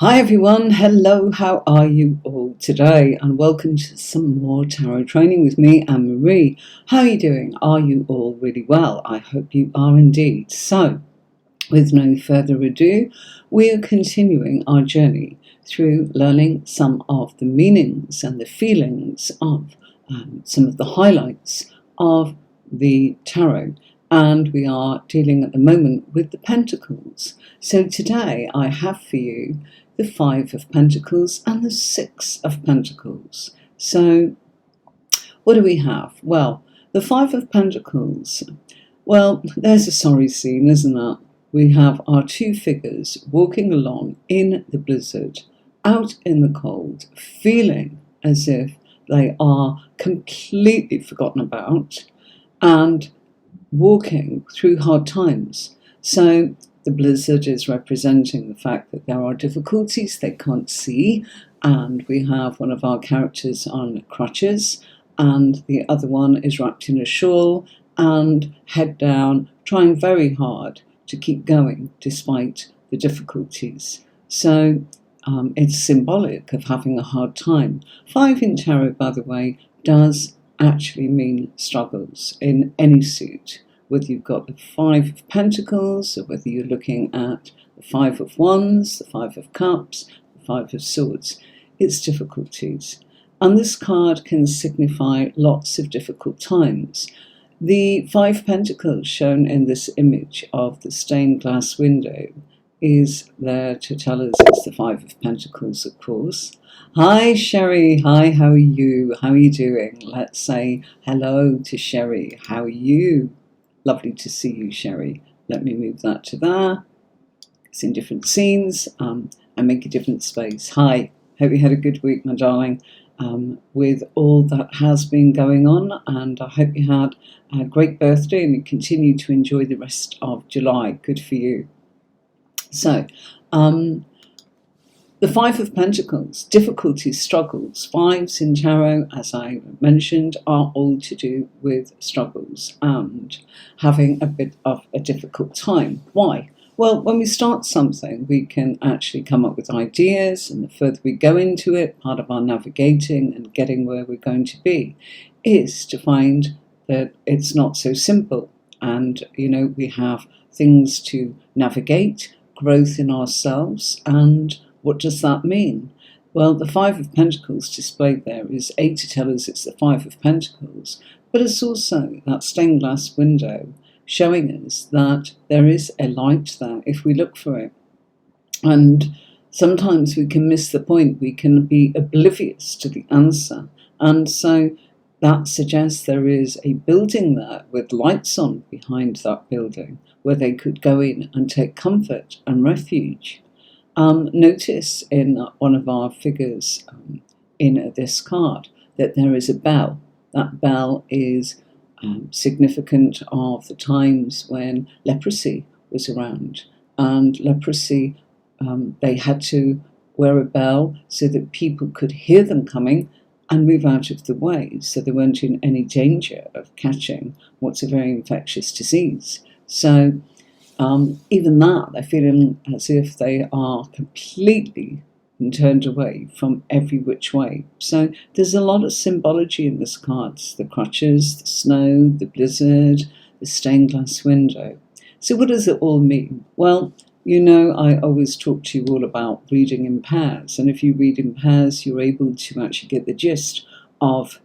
Hi everyone, hello, how are you all today? And welcome to some more tarot training with me, Anne-Marie. How are you doing? Are you all really well? I hope you are indeed. So, with no further ado, we are continuing our journey through learning some of the meanings and the feelings of some of the highlights of the tarot. And we are dealing at the moment with the Pentacles. So today I have for you the Five of Pentacles and the Six of Pentacles. So what do we have? Well, the Five of Pentacles, well, there's a sorry scene, isn't it? We have our two figures walking along in the blizzard, out in the cold, feeling as if they are completely forgotten about and walking through hard times. So the blizzard is representing the fact that there are difficulties they can't see, and we have one of our characters on crutches and the other one is wrapped in a shawl and head down, trying very hard to keep going despite the difficulties. So it's symbolic of having a hard time. Five in tarot, by the way, does actually mean struggles in any suit, whether you've got the Five of Pentacles or whether you're looking at the Five of Wands, the Five of Cups, the Five of Swords. It's difficulties. And this card can signify lots of difficult times. The Five Pentacles shown in this image of the stained glass window is there to tell us it's the Five of Pentacles, of course. Hi Sherry, hi, how are you? How are you doing? Let's say hello to Sherry. How are you? Lovely to see you, Sherry. Let me move that to there. It's in different scenes and make a different space. Hi, hope you had a good week, my darling, with all that has been going on, and I hope you had a great birthday and you continue to enjoy the rest of July. Good for you. So, the Five of Pentacles, difficulties, struggles. Fives in tarot, as I mentioned, are all to do with struggles and having a bit of a difficult time. Why? Well, when we start something, we can actually come up with ideas, and the further we go into it, part of our navigating and getting where we're going to be is to find that it's not so simple. And, we have things to navigate, growth in ourselves, and what does that mean? Well, the Five of Pentacles displayed there is to tell us it's the Five of Pentacles, but it's also that stained glass window showing us that there is a light there if we look for it. And sometimes we can miss the point, we can be oblivious to the answer. And so that suggests there is a building there with lights on behind that building where they could go in and take comfort and refuge. Notice in one of our figures in this card that there is a bell. That bell is significant of the times when leprosy was around. And leprosy, they had to wear a bell so that people could hear them coming and move out of the way, so they weren't in any danger of catching what's a very infectious disease. So even that, they're feeling as if they are completely turned away from every which way. So there's a lot of symbology in this card. The crutches, the snow, the blizzard, the stained glass window. So what does it all mean? Well, I always talk to you all about reading in pairs. And if you read in pairs, you're able to actually get the gist of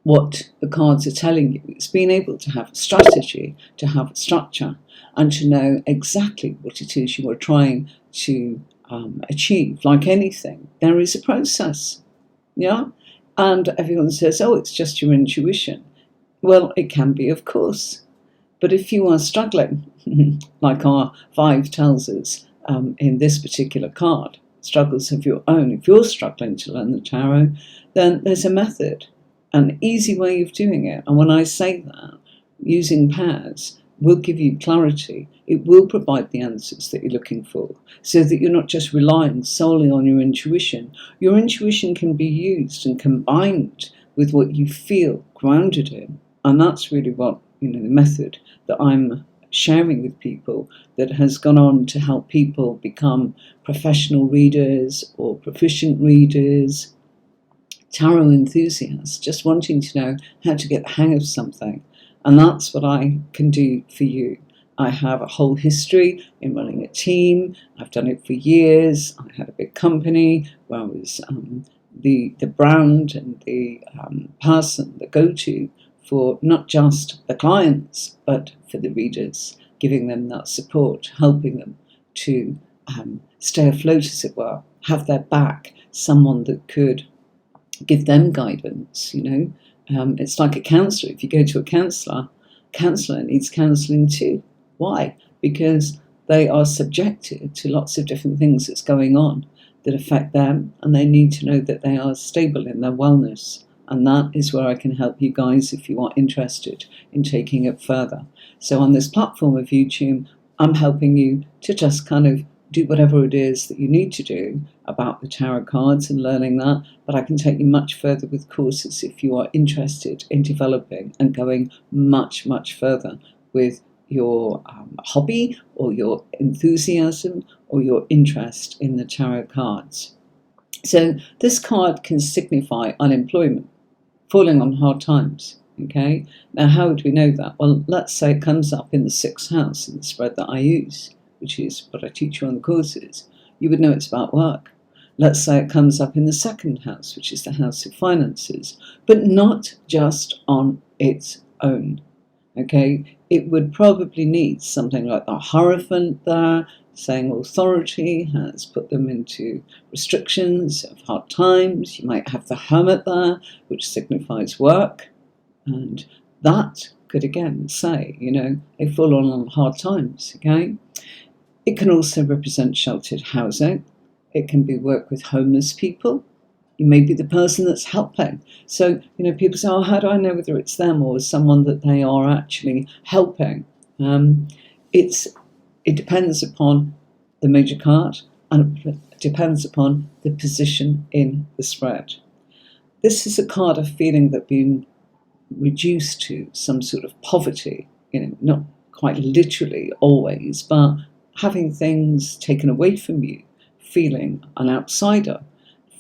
what the cards are telling you. It's being able to have a strategy, to have a structure, and to know exactly what it is you are trying to achieve. Like anything, there is a process, yeah? And everyone says, oh, it's just your intuition. Well, it can be, of course. But if you are struggling, like our five tells us in this particular card, struggles of your own, if you're struggling to learn the tarot, then there's a method, an easy way of doing it. And when I say that, using pairs will give you clarity. It will provide the answers that you're looking for, so that you're not just relying solely on your intuition. Your intuition can be used and combined with what you feel grounded in. And that's really what, the method that I'm sharing with people that has gone on to help people become professional readers or proficient readers, tarot enthusiasts, just wanting to know how to get the hang of something. And that's what I can do for you. I have a whole history in running a team. I've done it for years. I had a big company where I was the brand and the person, the go-to for not just the clients, but for the readers, giving them that support, helping them to stay afloat, as it were, have their back, someone that could give them guidance, you know. It's like a counsellor. If you go to a counsellor needs counselling too. Why? Because they are subjected to lots of different things that's going on that affect them, and they need to know that they are stable in their wellness. And that is where I can help you guys if you are interested in taking it further. So on this platform of YouTube, I'm helping you to just kind of do whatever it is that you need to do about the tarot cards and learning that. But I can take you much further with courses if you are interested in developing and going much, much further with your hobby or your enthusiasm or your interest in the tarot cards. So this card can signify unemployment, falling on hard times. Okay, now how would we know that? Well, let's say it comes up in the 6th house in the spread that I use, which is what I teach you on the courses. You would know it's about work. Let's say it comes up in the 2nd house, which is the house of finances, but not just on its own. Okay, it would probably need something like the Hierophant there, saying authority has put them into restrictions of hard times. You might have the Hermit there, which signifies work. And that could again say, you know, they've fallen on hard times, okay? It can also represent sheltered housing. It can be work with homeless people. You may be the person that's helping. So, you know, people say, oh, how do I know whether it's them or someone that they are actually helping? It depends upon the major card, and it depends upon the position in the spread. This is a card of feeling that being reduced to some sort of poverty, you know, not quite literally always, but having things taken away from you, feeling an outsider,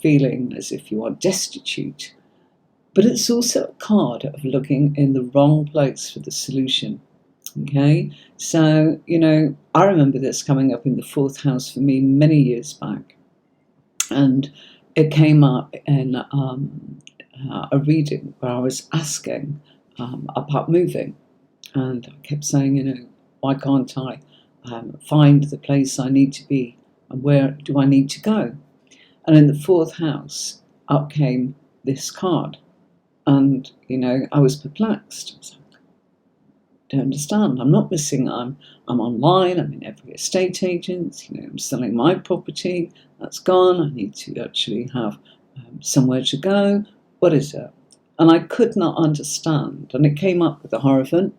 feeling as if you are destitute. But it's also a card of looking in the wrong place for the solution. Okay, so, you know, I remember this coming up in the 4th house for me many years back, and it came up in a reading where I was asking about moving, and I kept saying, you know, why can't I find the place I need to be, and where do I need to go? And in the 4th house, up came this card, and, you know, I was perplexed. I was like, I don't understand. I'm not missing. I'm online. I'm in every estate agent. You know, I'm selling my property. That's gone. I need to actually have somewhere to go. What is it? And I could not understand. And it came up with the Hierophant,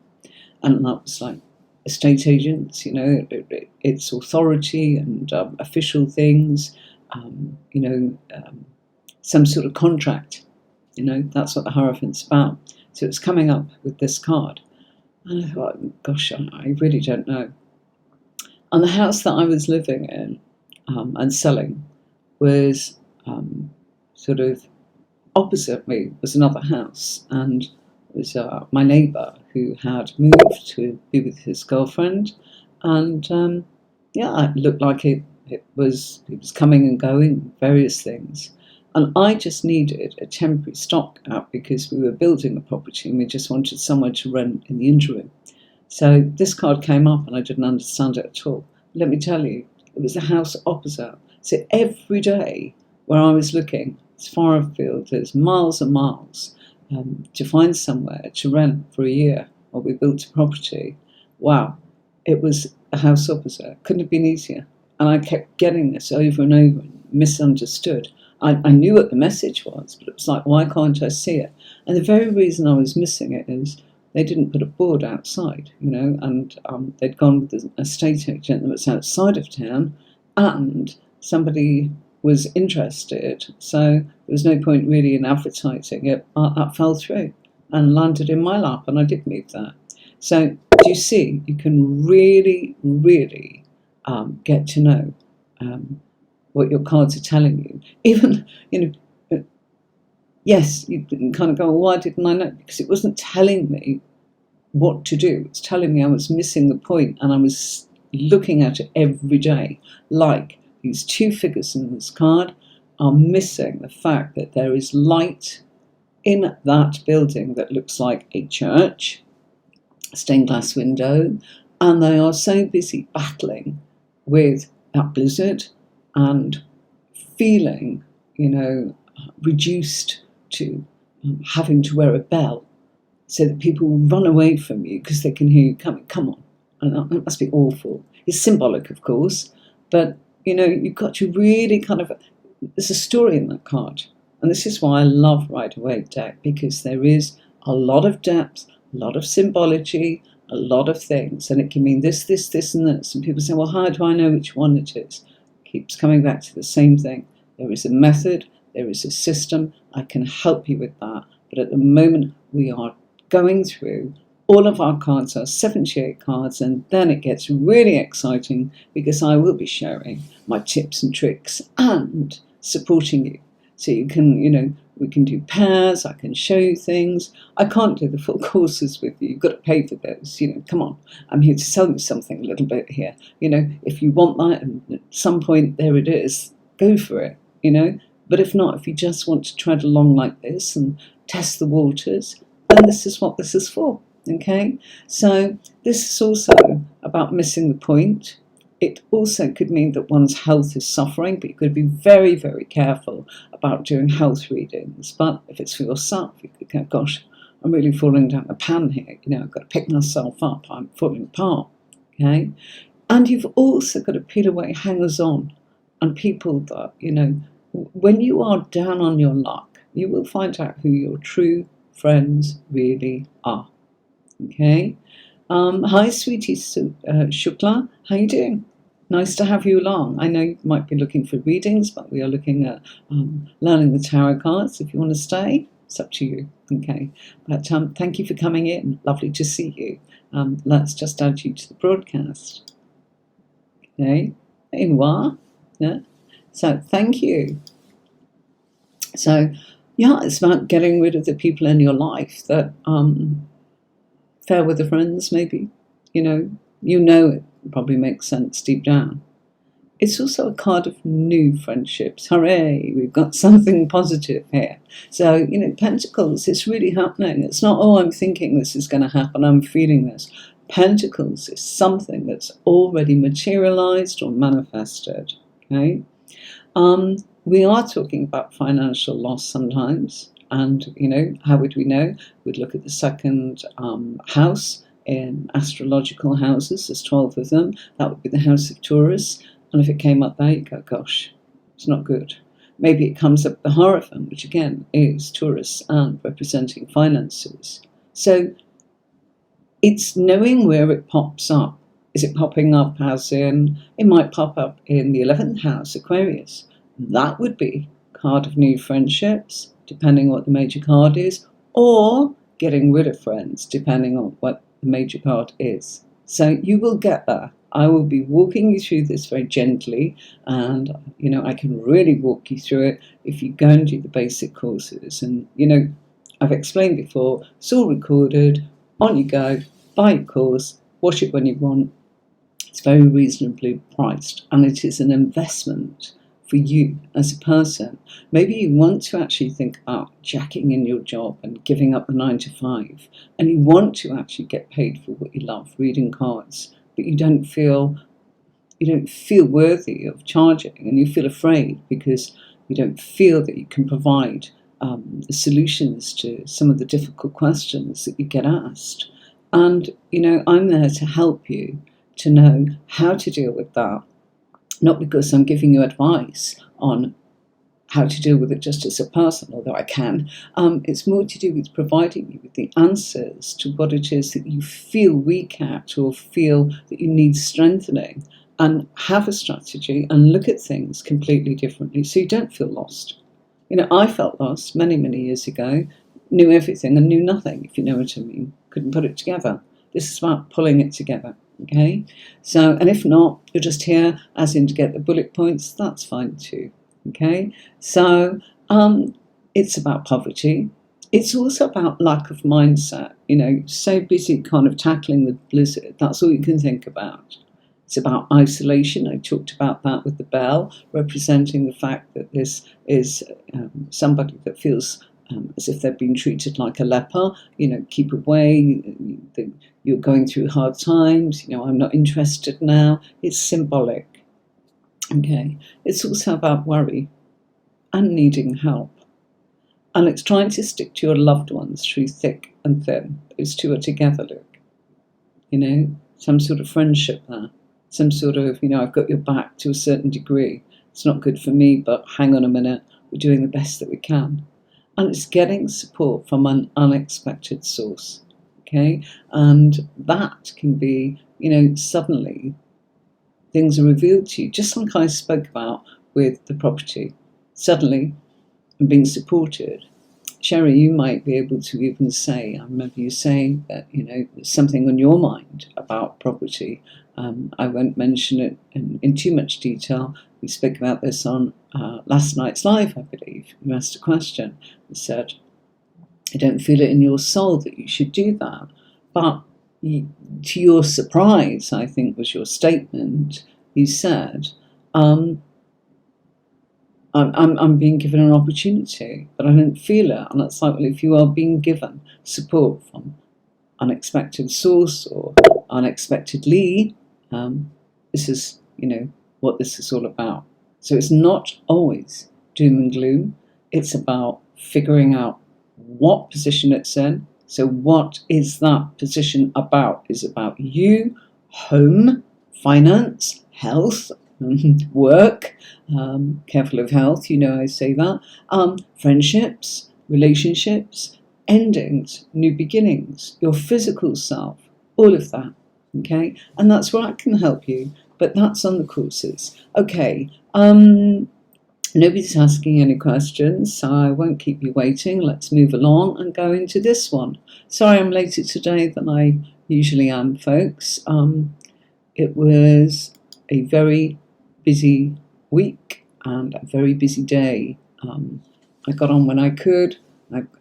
and that was like estate agents. You know, it's authority and official things. You know, some sort of contract. You know, that's what the Hierophant's about. So it's coming up with this card. And I thought, gosh, I really don't know. And the house that I was living in and selling was sort of opposite me was another house, and it was my neighbour who had moved to be with his girlfriend, and yeah, it looked like it was coming and going, various things. And I just needed a temporary stopgap because we were building a property and we just wanted somewhere to rent in the interim. So this card came up and I didn't understand it at all. Let me tell you, it was the house opposite. So every day where I was looking as far afield as miles and miles to find somewhere to rent for a year while we built a property, wow, it was the house opposite. Couldn't have been easier. And I kept getting this over and over and misunderstood. I knew what the message was, but it was like, why can't I see it? And the very reason I was missing it is they didn't put a board outside, you know, and they'd gone with an estate agent that was outside of town, and somebody was interested, so there was no point really in advertising it. That fell through and landed in my lap, and I did move that. So do you see, you can really, really get to know what your cards are telling you. Even, yes, you can kind of go, why didn't I know? Because it wasn't telling me what to do. It's telling me I was missing the point, and I was looking at it every day. Like these two figures in this card are missing the fact that there is light in that building that looks like a church, stained glass window, and they are so busy battling with that blizzard and feeling, reduced to having to wear a bell so that people will run away from you because they can hear you coming. Come on. And that must be awful. It's symbolic, of course, but, you've got to really there's a story in that card. And this is why I love Waite Deck, because there is a lot of depth, a lot of symbology, a lot of things. And it can mean this, this, this, and this. And people say, well, how do I know which one it is? It keeps coming back to the same thing. There is a method, there is a system. I can help you with that. But at the moment, we are going through all of our cards are 78 cards, and then it gets really exciting because I will be sharing my tips and tricks and supporting you. So you can, we can do pairs, I can show you things. I can't do the full courses with you. You've got to pay for those. Come on. I'm here to sell you something a little bit here. If you want that, and at some point there it is, go for it, But if not, if you just want to tread along like this and test the waters, then this is what this is for. Okay, so this is also about missing the point. It also could mean that one's health is suffering, but you've got to be very, very careful about doing health readings. But if it's for yourself, you could go, gosh, I'm really falling down the pan here. I've got to pick myself up. I'm falling apart. Okay, and you've also got to peel away hangers-on and people that, when you are down on your luck, you will find out who your true friends really are. Okay. Hi, sweetie Shukla. How you doing? Nice to have you along. I know you might be looking for readings, but we are looking at learning the tarot cards. If you want to stay, it's up to you. Okay. But thank you for coming in. Lovely to see you. Let's just add you to the broadcast. Okay. There you are. Yeah. So thank you. So, yeah, it's about getting rid of the people in your life that fair weather friends, maybe. It probably makes sense deep down. It's also a card of new friendships. Hooray, we've got something positive here. So, Pentacles, it's really happening. It's not, oh, I'm thinking this is going to happen, I'm feeling this. Pentacles is something that's already materialized or manifested. Okay? We are talking about financial loss sometimes. And, how would we know? We'd look at the second house in astrological houses. There's 12 of them. That would be the house of Taurus. And if it came up there, you go, gosh, it's not good. Maybe it comes up the Hierophant, which again is Taurus and representing finances. So it's knowing where it pops up. Is it popping up as in, it might pop up in the 11th house, Aquarius. That would be card of new friendships, depending on what the major card is, or getting rid of friends, depending on what the major card is. So you will get there. I will be walking you through this very gently, and, I can really walk you through it if you go and do the basic courses. And, I've explained before, it's all recorded, on you go, buy your course, watch it when you want. It's very reasonably priced, and it is an investment for you as a person. Maybe you want to actually think about jacking in your job and giving up the 9 to 5, and you want to actually get paid for what you love, reading cards, but you don't feel worthy of charging, and you feel afraid because you don't feel that you can provide the solutions to some of the difficult questions that you get asked. And, I'm there to help you to know how to deal with that. Not because I'm giving you advice on how to deal with it just as a person, although I can. It's more to do with providing you with the answers to what it is that you feel weak at or feel that you need strengthening, and have a strategy and look at things completely differently so you don't feel lost. I felt lost many, many years ago, knew everything and knew nothing, if you know what I mean. Couldn't put it together. This is about pulling it together. Okay, so, and if not, you're just here as in to get the bullet points, that's fine too. Okay, so it's about poverty. It's also about lack of mindset, you know, so busy kind of tackling the blizzard, that's all you can think about. It's about isolation. I talked about that with the bell, representing the fact that this is somebody that feels as if they've been treated like a leper, you know, keep away, you're going through hard times, you know, I'm not interested now. It's symbolic. Okay, it's also about worry and needing help. And it's trying to stick to your loved ones through thick and thin. Those two are together, look. You know, some sort of friendship there. Some sort of, you know, I've got your back to a certain degree. It's not good for me, but hang on a minute. We're doing the best that we can. And it's getting support from an unexpected source. Okay? And that can be, you know, suddenly things are revealed to you, just like I spoke about with the property. Suddenly, I'm being supported. Sherry, you might be able to even say, I remember you saying that, you know, there's something on your mind about property. I won't mention it in too much detail. We spoke about this on last night's live, I believe. You asked a question. You said, I don't feel it in your soul that you should do that. But to your surprise, I think was your statement, you said, I'm being given an opportunity, but I don't feel it. And it's like, well, if you are being given support from unexpected source or unexpectedly, this is, you know, what this is all about. So it's not always doom and gloom. It's about figuring out what position it's in. So what is that position about? Is it about you, home, finance, health, work, careful of health, you know I say that, friendships, relationships, endings, new beginnings, your physical self, all of that, okay? And that's where I can help you, but that's on the courses. Okay, nobody's asking any questions, so I won't keep you waiting. Let's move along and go into this one. Sorry I'm later today than I usually am, folks. It was a very busy week and a very busy day. I got on when I could.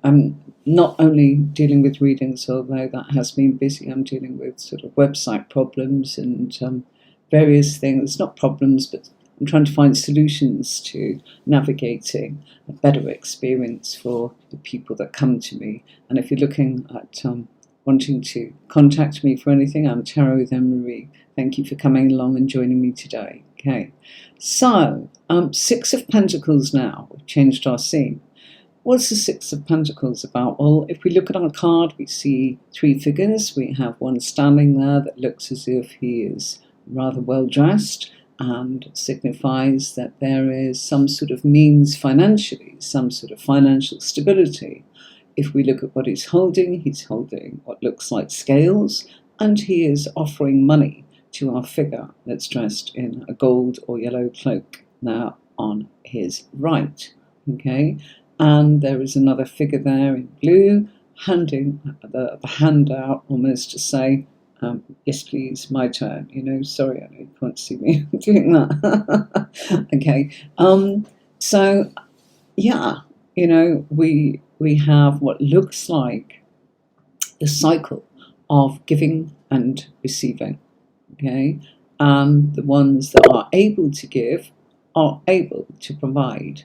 I'm not only dealing with readings, although that has been busy. I'm dealing with sort of website problems and various things, not problems, but I'm trying to find solutions to navigating a better experience for the people that come to me. And if you're looking at wanting to contact me for anything, I'm Tarot with Marie. Thank you for coming along and joining me today. Okay, so Six of Pentacles now. We've changed our scene. What's the Six of Pentacles about? Well, if we look at our card, we see three figures. We have one standing there that looks as if he is rather well dressed and signifies that there is some sort of means financially, some sort of financial stability. If we look at what he's holding what looks like scales, and he is offering money to our figure that's dressed in a gold or yellow cloak now on his right. Okay, and there is another figure there in blue handing the hand out almost to say, yes please, my turn, you know, sorry, I know you can't see me doing that. Okay, so yeah, you know, we have what looks like the cycle of giving and receiving, okay, and the ones that are able to give are able to provide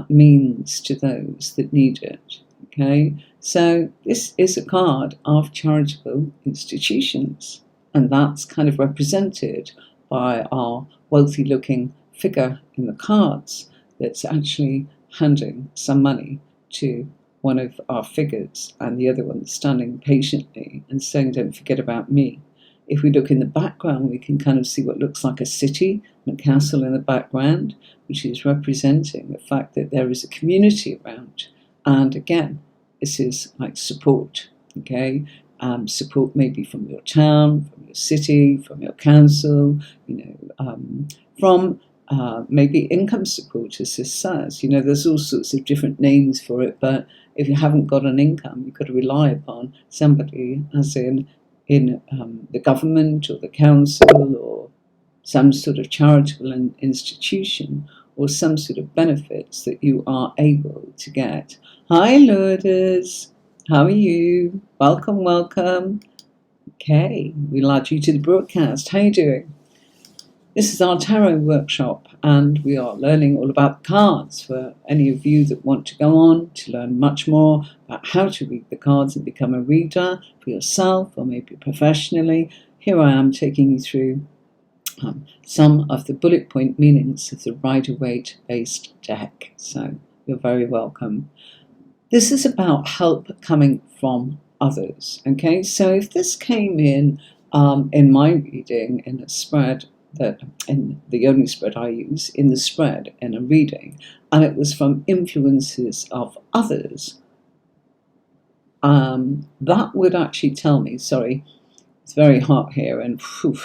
means to those that need it. Okay, so this is a card of charitable institutions, and that's kind of represented by our wealthy looking figure in the cards that's actually handing some money to one of our figures, and the other one standing patiently and saying, don't forget about me. If we look in the background, we can kind of see what looks like a city and a castle in the background, which is representing the fact that there is a community around. And again, this is like support, okay? Support maybe from your town, from your city, from your council, you know, from maybe income support, as this says. You know, there's all sorts of different names for it, but if you haven't got an income, you've got to rely upon somebody, as in, in the government or the council or some sort of charitable institution, or some sort of benefits that you are able to get. Hi Lourdes, how are you? Welcome, welcome. Okay, we'll add you to the broadcast. How are you doing? This is our tarot workshop, and we are learning all about the cards for any of you that want to go on to learn much more about how to read the cards and become a reader for yourself or maybe professionally. Here I am taking you through some of the bullet point meanings of the Rider-Waite based deck. So you're very welcome. This is about help coming from others. Okay, so if this came in my reading in a spread, that in the only spread I use in the spread in a reading, and it was from influences of others, that would actually tell me, sorry, it's very hot here, and whew,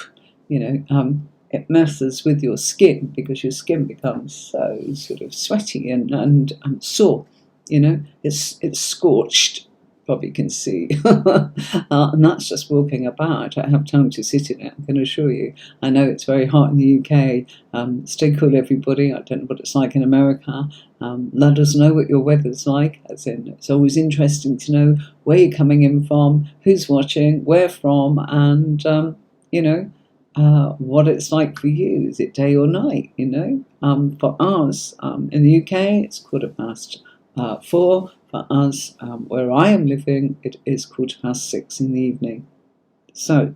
it messes with your skin because your skin becomes so sort of sweaty and sore. It's scorched, probably can see. And that's just walking about. I don't have time to sit in it, I can assure you. I know it's very hot in the UK. Stay cool, everybody. I don't know what it's like in America. Let us know what your weather's like. As in, it's always interesting to know where you're coming in from, who's watching, where from, and what it's like for you. Is it day or night? For us in the UK, it's 4:15. For us, where I am living, it is 6:15 in the evening. So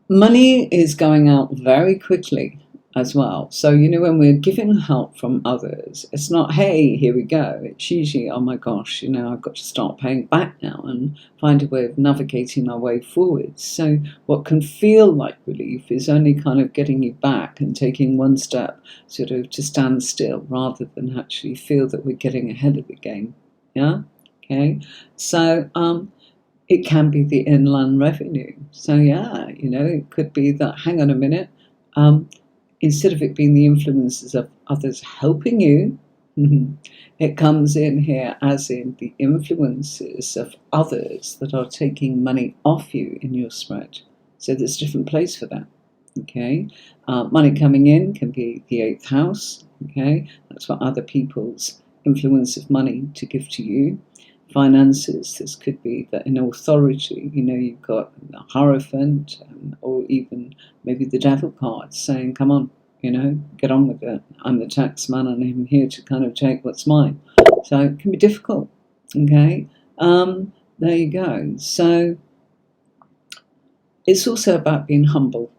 money is going out very quickly as well. So, when we're giving help from others, it's not, hey, here we go. It's usually, oh my gosh, I've got to start paying back now and find a way of navigating my way forward. So what can feel like relief is only kind of getting you back and taking one step sort of to stand still rather than actually feel that we're getting ahead of the game. Yeah? Okay. So, it can be the inland revenue. So yeah, it could be that, hang on a minute, instead of it being the influences of others helping you, it comes in here as in the influences of others that are taking money off you in your spread. So there's a different place for that. Okay, money coming in can be the 8th house. Okay, that's for other people's influence of money to give to you. Finances, this could be that in authority, you've got the Hierophant, or even maybe the Devil card saying, come on, get on with it. I'm the tax man and I'm here to kind of take what's mine. So it can be difficult. Okay, there you go. So it's also about being humble,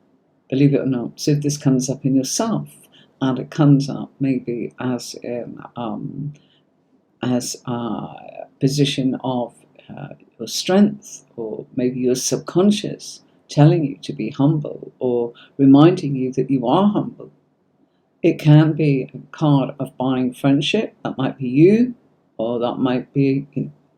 believe it or not. So if this comes up in yourself, and it comes up maybe as a position of your strength, or maybe your subconscious telling you to be humble or reminding you that you are humble. It can be a card of buying friendship. That might be you, or that might be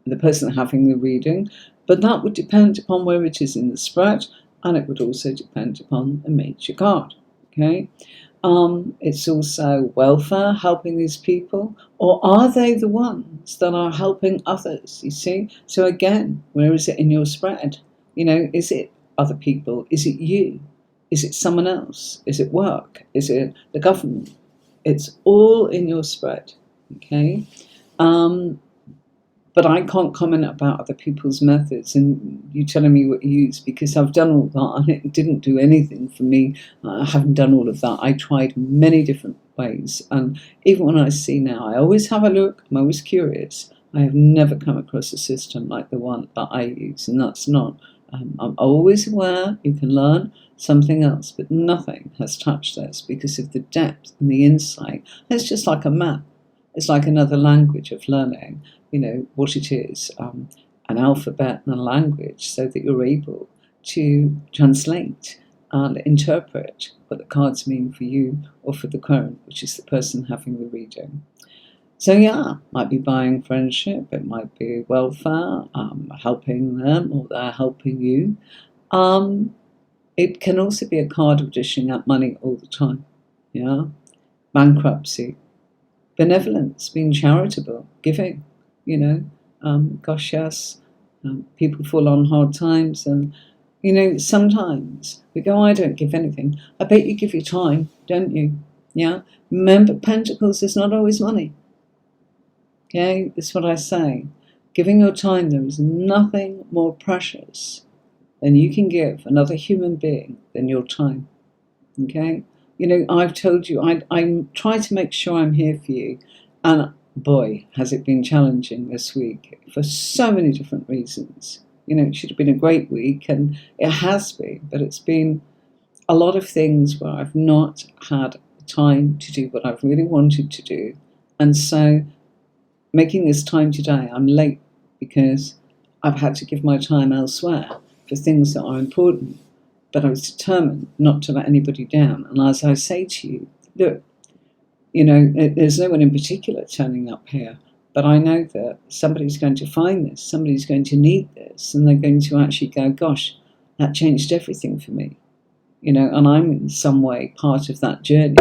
the person having the reading, but that would depend upon where it is in the spread, and it would also depend upon the major card. Okay. It's also welfare, helping these people, or are they the ones that are helping others? You see, so again, where is it in your spread? Is it other people? Is it you? Is it someone else? Is it work? Is it the government? It's all in your spread. Okay. But I can't comment about other people's methods and you telling me what you use, because I've done all that and it didn't do anything for me. I haven't done all of that. I tried many different ways, and even when I see now, I always have a look. I'm always curious. I have never come across a system like the one that I use, and that's not. I'm always aware you can learn something else, but nothing has touched this because of the depth and the insight. It's just like a map. It's like another language of learning, what it is, an alphabet and a language, so that you're able to translate and interpret what the cards mean for you or for the current, which is the person having the reading. So yeah, might be buying friendship, it might be welfare, helping them or they're helping you. It can also be a card of dishing out money all the time. Yeah, bankruptcy, benevolence, being charitable, giving. Gosh, yes, People fall on hard times, and you know, sometimes we go, I don't give anything. I bet you give your time, don't you? Yeah. Remember, Pentacles is not always money. Okay, that's what I say. Giving your time, there is nothing more precious than you can give another human being than your time. Okay? You know, I've told you, I try to make sure I'm here for you. And boy, has it been challenging this week for so many different reasons. You know, it should have been a great week, and it has been, but it's been a lot of things where I've not had time to do what I've really wanted to do. And so making this time today, I'm late because I've had to give my time elsewhere for things that are important. But I was determined not to let anybody down. And as I say to you, look, you know, there's no one in particular turning up here, but I know that somebody's going to find this, somebody's going to need this, and they're going to actually go, gosh, that changed everything for me. You know, and I'm in some way part of that journey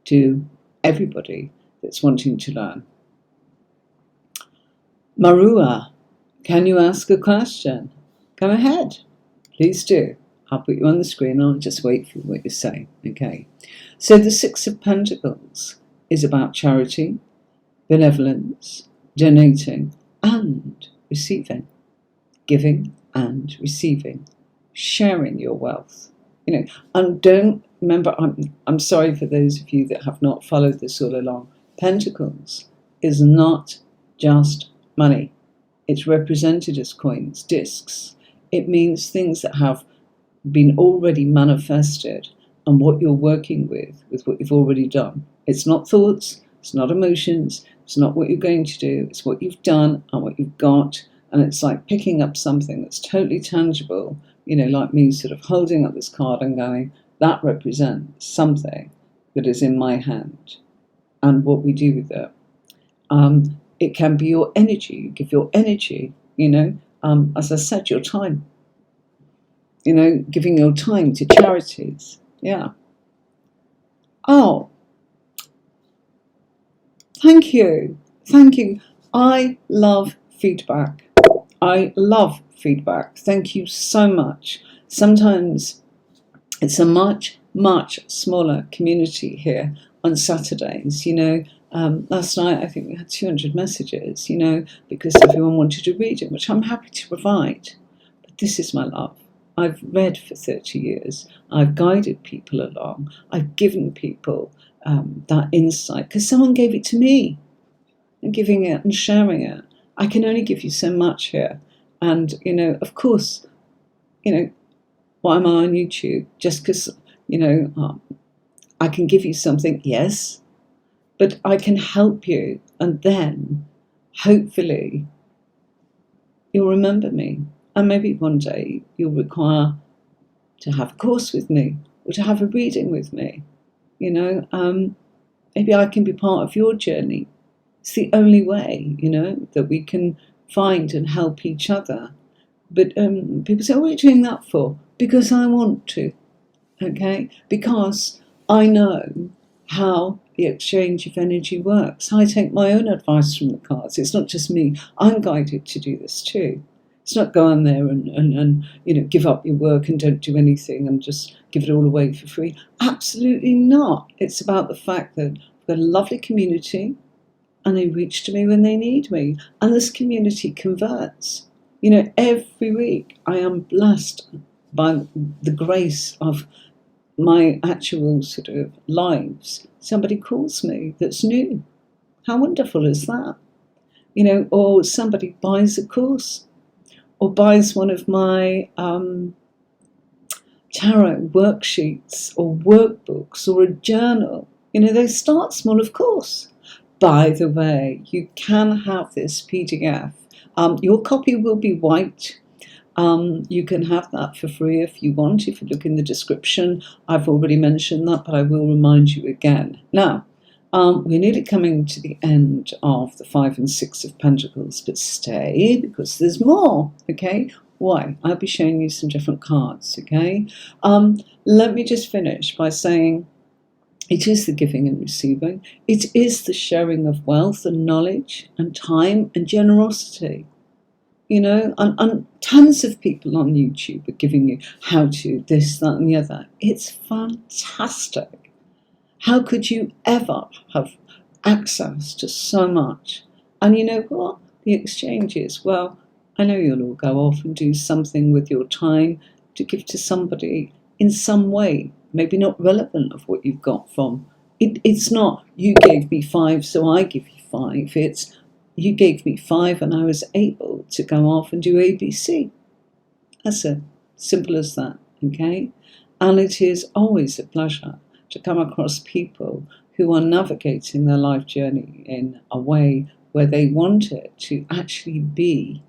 to everybody that's wanting to learn. Marua, can you ask a question? Go ahead. Please do. I'll put you on the screen. I'll just wait for what you say. Okay. So the Six of Pentacles is about charity, benevolence, donating, and receiving. Giving and receiving. Sharing your wealth. You know, and don't remember, I'm sorry for those of you that have not followed this all along. Pentacles is not just money. It's represented as coins, discs. It means things that have been already manifested and what you're working with what you've already done. It's not thoughts, it's not emotions, it's not what you're going to do, it's what you've done and what you've got. And it's like picking up something that's totally tangible, you know, like me sort of holding up this card and going, that represents something that is in my hand and what we do with it. It can be your energy. You give your energy, you know, as I said, your time. You know, giving your time to charities. Yeah. Oh, thank you. Thank you. I love feedback. I love feedback. Thank you so much. Sometimes it's a much, much smaller community here on Saturdays, you know. Last night I think we had 200 messages, you know, because everyone wanted to read it, which I'm happy to provide. But this is my love. I've read for 30 years. I've guided people along. I've given people that insight because someone gave it to me. And giving it and sharing it. I can only give you so much here. And, you know, of course, you know, why am I on YouTube? Just because, you know, I can give you something, yes, but I can help you. And then, hopefully, you'll remember me. And maybe one day you'll require to have a course with me or to have a reading with me. You know, maybe I can be part of your journey. It's the only way, you know, that we can find and help each other. But people say, what are you doing that for? Because I want to, okay? Because I know how the exchange of energy works. I take my own advice from the cards. It's not just me. I'm guided to do this too. It's not go on there and you know, give up your work and don't do anything and just give it all away for free. Absolutely not. It's about the fact that we've got a lovely community and they reach to me when they need me. And this community converts. You know, every week I am blessed by the grace of my actual sort of lives. Somebody calls me that's new. How wonderful is that? You know, or somebody buys a course or buys one of my tarot worksheets or workbooks or a journal. You know, they start small, of course. By the way, you can have this PDF. Your copy will be white. You can have that for free if you want. If you look in the description, I've already mentioned that, but I will remind you again. Now, we're nearly coming to the end of the 5 and 6 of Pentacles, but stay because there's more, okay? Why? I'll be showing you some different cards, okay? Let me just finish by saying it is the giving and receiving. It is the sharing of wealth and knowledge and time and generosity. and tons of people on YouTube are giving you how to this, that, and the other. It's fantastic. How could you ever have access to so much? And you know what? The exchange is, well, I know you'll all go off and do something with your time to give to somebody in some way, maybe not relevant of what you've got from. It's not, you gave me 5, so I give you 5. It's, you gave me 5 and I was able to go off and do ABC. That's it. Simple as that, okay? And it is always a pleasure to come across people who are navigating their life journey in a way where they want it to actually be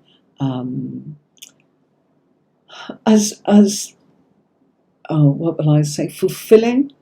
what will I say, fulfilling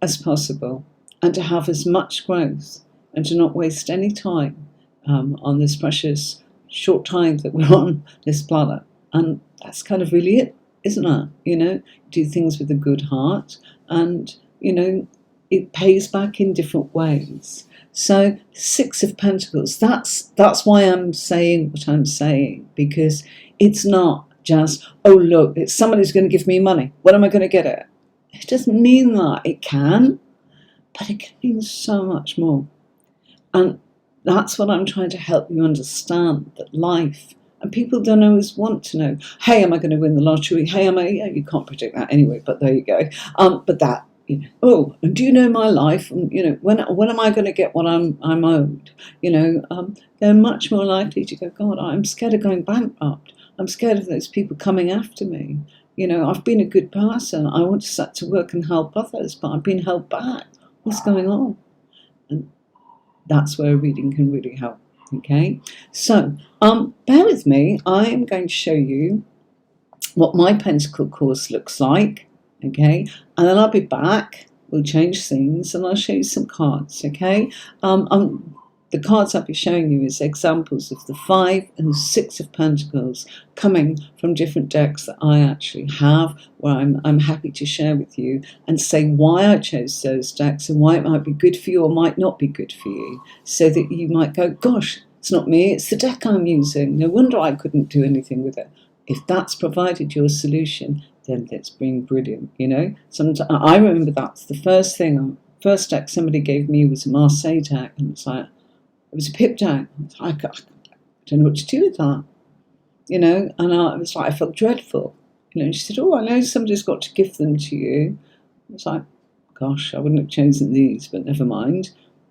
as possible, and to have as much growth and to not waste any time on this precious short time that we're on this planet. And that's kind of really it, isn't it? Do things with a good heart, and it pays back in different ways. So 6 of Pentacles, that's why I'm saying what I'm saying, because it's not just, oh look, it's somebody's going to give me money, when am I going to get it? It doesn't mean that. It can, but it can mean so much more. And that's what I'm trying to help you understand, that life, and people don't always want to know, hey, am I going to win the lottery? Hey, yeah, you can't predict that anyway, but there you go. But that, oh, and do you know my life? And when am I going to get what I'm owed? They're much more likely to go, God, I'm scared of going bankrupt. I'm scared of those people coming after me. I've been a good person. I want to set to work and help others, but I've been held back. What's going on? And that's where a reading can really help. Okay, so bear with me. I am going to show you what my Pentacle course looks like. Okay, and then I'll be back. We'll change scenes and I'll show you some cards. Okay, the cards I'll be showing you is examples of the 5 and 6 of Pentacles coming from different decks that I actually have, where I'm happy to share with you and say why I chose those decks and why it might be good for you or might not be good for you, so that you might go, gosh, it's not me, it's the deck I'm using. No wonder I couldn't do anything with it. If that's provided your solution, then it's been brilliant. Sometimes I remember that's the first deck somebody gave me was a Marseille deck, and it's like, it was a pip deck. I don't know what to do with that, and I was like, I felt dreadful, and she said, oh, I know somebody's got to give them to you. I was like, gosh, I wouldn't have chosen these, but never mind.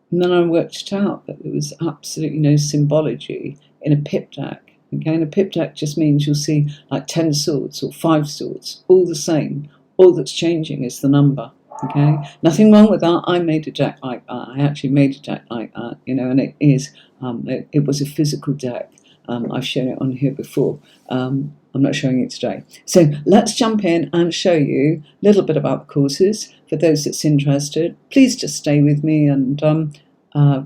And then I worked it out that there was absolutely no symbology in a pip deck. Okay, and a pip deck just means you'll see like 10 swords or 5 swords, all the same. All that's changing is the number. Okay, nothing wrong with that. I made a deck like that. I actually made a deck like that, and it is, it was a physical deck. I've shown it on here before. I'm not showing it today. So let's jump in and show you a little bit about the courses. For those that's interested, please just stay with me, and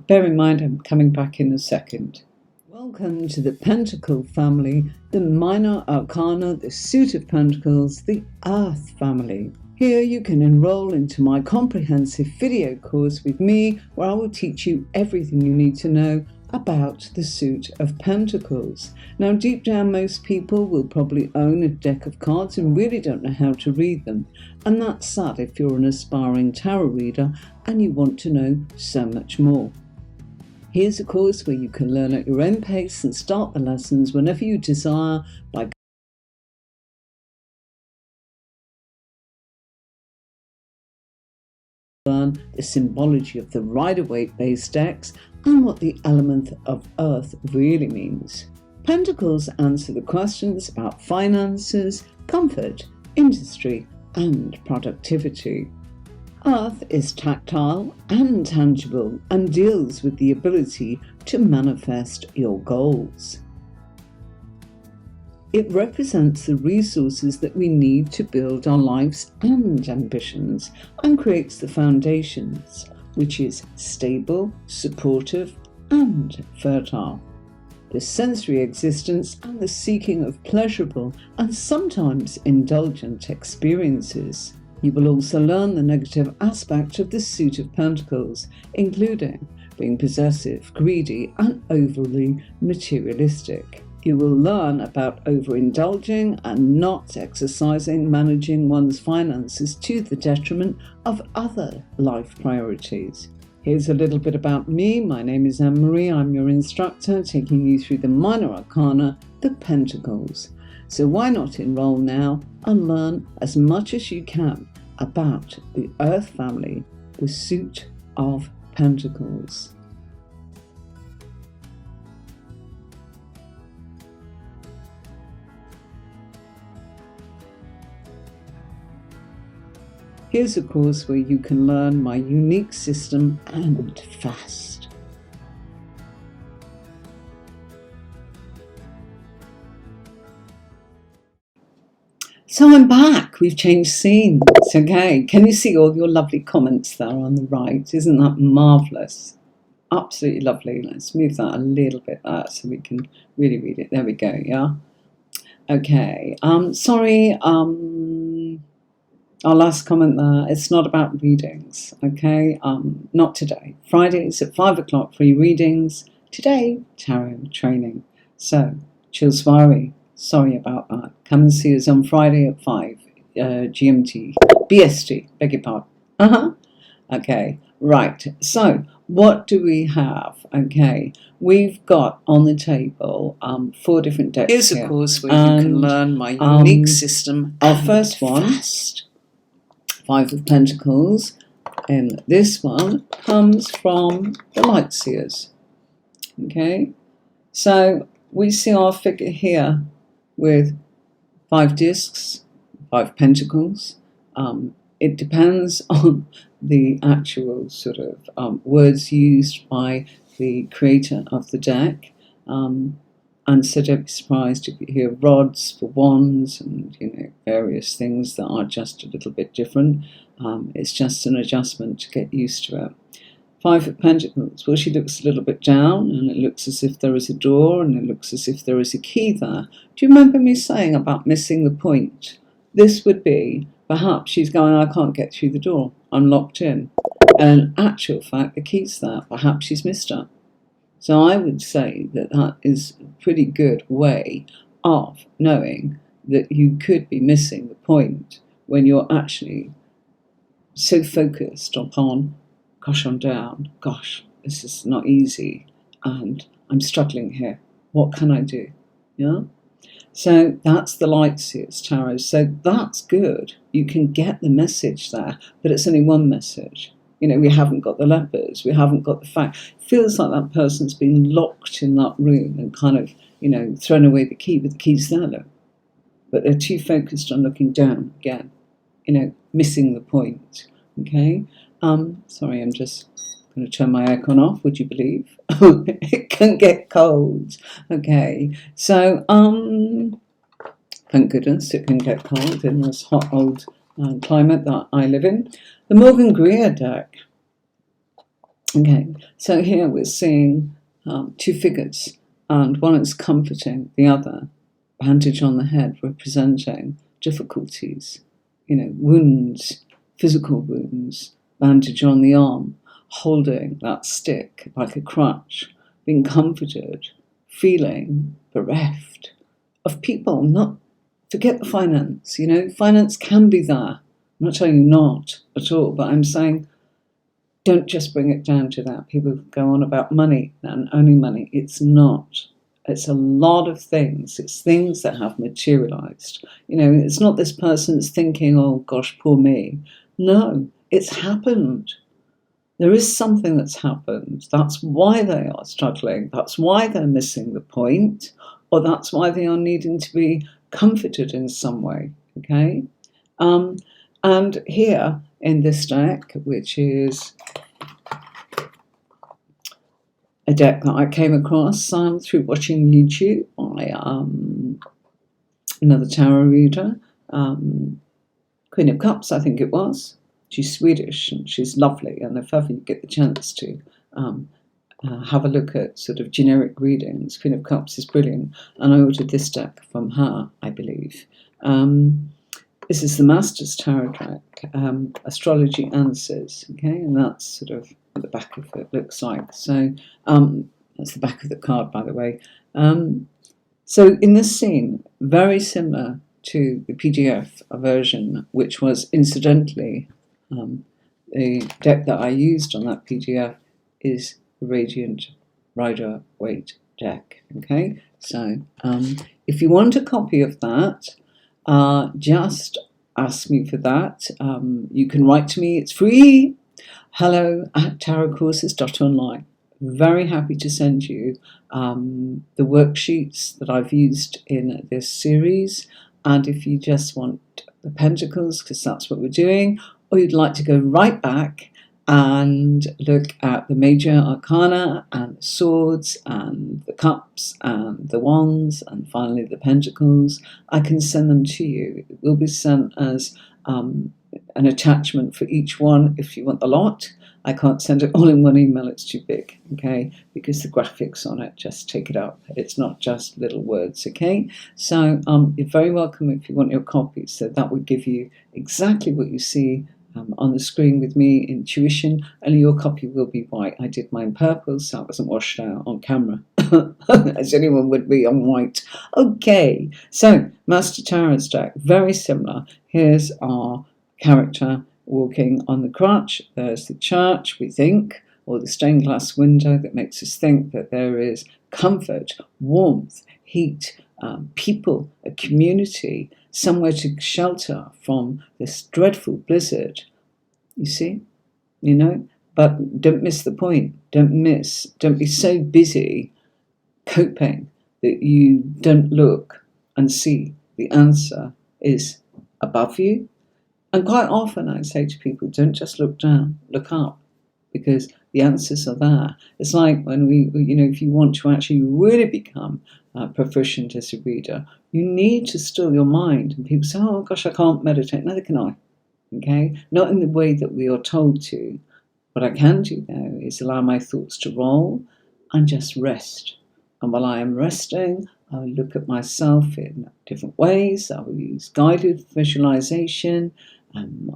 bear in mind I'm coming back in a second. Welcome to the Pentacle family, the Minor Arcana, the Suit of Pentacles, the Earth family. Here you can enroll into my comprehensive video course with me, where I will teach you everything you need to know about the Suit of Pentacles. Now, deep down, most people will probably own a deck of cards and really don't know how to read them. And that's sad if you're an aspiring tarot reader and you want to know so much more. Here's a course where you can learn at your own pace and start the lessons whenever you desire by learn the symbology of the Rider-Waite base decks and what the element of Earth really means. Pentacles answer the questions about finances, comfort, industry, and productivity. Earth is tactile and tangible and deals with the ability to manifest your goals. It represents the resources that we need to build our lives and ambitions, and creates the foundations, which is stable, supportive, and fertile. The sensory existence and the seeking of pleasurable and sometimes indulgent experiences. You will also learn the negative aspect of the Suit of Pentacles, including being possessive, greedy, and overly materialistic. You will learn about overindulging and not exercising, managing one's finances to the detriment of other life priorities. Here's a little bit about me. My name is Anne-Marie. I'm your instructor, taking you through the minor arcana, the Pentacles. So why not enroll now and learn as much as you can about the Earth family, the suit of Pentacles. Here's a course where you can learn my unique system and fast. So I'm back. We've changed scenes. Okay. Can you see all your lovely comments there on the right? Isn't that marvellous? Absolutely lovely. Let's move that a little bit there so we can really read it. There we go. Yeah. Okay. Sorry. Our last comment there, it's not about readings, okay? Not today. Fridays at 5 o'clock, free readings. Today, tarot training. So, Chilswari, sorry about that. Come and see us on Friday at 5, GMT, BST, beg your pardon. Okay, right. So, what do we have? Okay, we've got on the table 4 different decks. Here's a course where you can learn my unique system. Our first one. Fast. 5 of Pentacles, and this one comes from the LightSeers. Okay, so we see our figure here with 5 discs, 5 pentacles. It depends on the actual sort of words used by the creator of the deck. And so don't be surprised if you hear rods for wands and, you know, various things that are just a little bit different. It's just an adjustment to get used to it. 5 of Pentacles, well, she looks a little bit down, and it looks as if there is a door, and it looks as if there is a key there. Do you remember me saying about missing the point? This would be, perhaps she's going, I can't get through the door, I'm locked in. And in actual fact, the key's there. Perhaps she's missed it. So I would say that that is a pretty good way of knowing that you could be missing the point when you're actually so focused upon, gosh, I'm down, gosh, this is not easy, and I'm struggling here. What can I do? Yeah? So that's the LightSeers Tarot. So that's good. You can get the message there, but it's only one message. You know, we haven't got the lepers, we haven't got the fact. It feels like that person's been locked in that room and kind of, you know, thrown away the key, but the key's there, look. But they're too focused on looking down again, you know, missing the point, okay? Sorry, I'm just going to turn my aircon off, would you believe? It can get cold, okay? So, thank goodness it can get cold in this hot old climate that I live in. The Greer deck. Okay, so here we're seeing 2 figures, and one is comforting the other, bandage on the head representing difficulties, you know, wounds, physical wounds, bandage on the arm, holding that stick like a crutch, being comforted, feeling bereft of people. Not forget the finance, you know, finance can be there. I'm not telling you not at all, but I'm saying don't just bring it down to that. People go on about money and only money. It's not. It's a lot of things. It's things that have materialized. You know, it's not this person's thinking, oh gosh, poor me. No, it's happened. There is something that's happened. That's why they are struggling. That's why they're missing the point, or that's why they are needing to be comforted in some way. Okay? And here in this deck, which is a deck that I came across through watching YouTube by another tarot reader, Queen of Cups, I think it was. She's Swedish and she's lovely, and if ever you get the chance to have a look at sort of generic readings, Queen of Cups is brilliant, and I ordered this deck from her, I believe. This is the Masters Tarot deck, Astrology Answers, okay, and that's sort of what the back of it looks like. So that's the back of the card, by the way. So in this scene, very similar to the PDF version, which was incidentally the deck that I used on that PDF is Radiant Rider Waite Deck. Okay, so if you want a copy of that, just ask me for that. You can write to me, it's free. hello@tarotcourses.online. Very happy to send you the worksheets that I've used in this series. And if you just want the Pentacles, because that's what we're doing, or you'd like to go right back and look at the major arcana and the swords and the cups and the wands and finally the pentacles, I can send them to you. It will be sent as an attachment for each one if you want the lot. I can't send it all in one email, it's too big, okay, because the graphics on it just take it up. It's not just little words, okay? So you're very welcome if you want your copy. So that would give you exactly what you see on the screen with me in tuition, only your copy will be white. I did mine purple, so it wasn't washed out on camera, as anyone would be on white. Okay, so Master Tarot's deck, very similar. Here's our character walking on the crutch. There's the church, we think, or the stained glass window that makes us think that there is comfort, warmth, heat, people, a community, somewhere to shelter from this dreadful blizzard. You see, but don't miss the point. Don't be so busy coping that you don't look and see the answer is above you. And quite often I say to people, don't just look down, look up, because the answers are there. It's like when if you want to actually really become proficient as a reader, you need to still your mind. And people say, oh gosh, I can't meditate. Neither can I, okay? Not in the way that we are told to. What I can do now is allow my thoughts to roll and just rest. And while I am resting, I will look at myself in different ways. I will use guided visualization.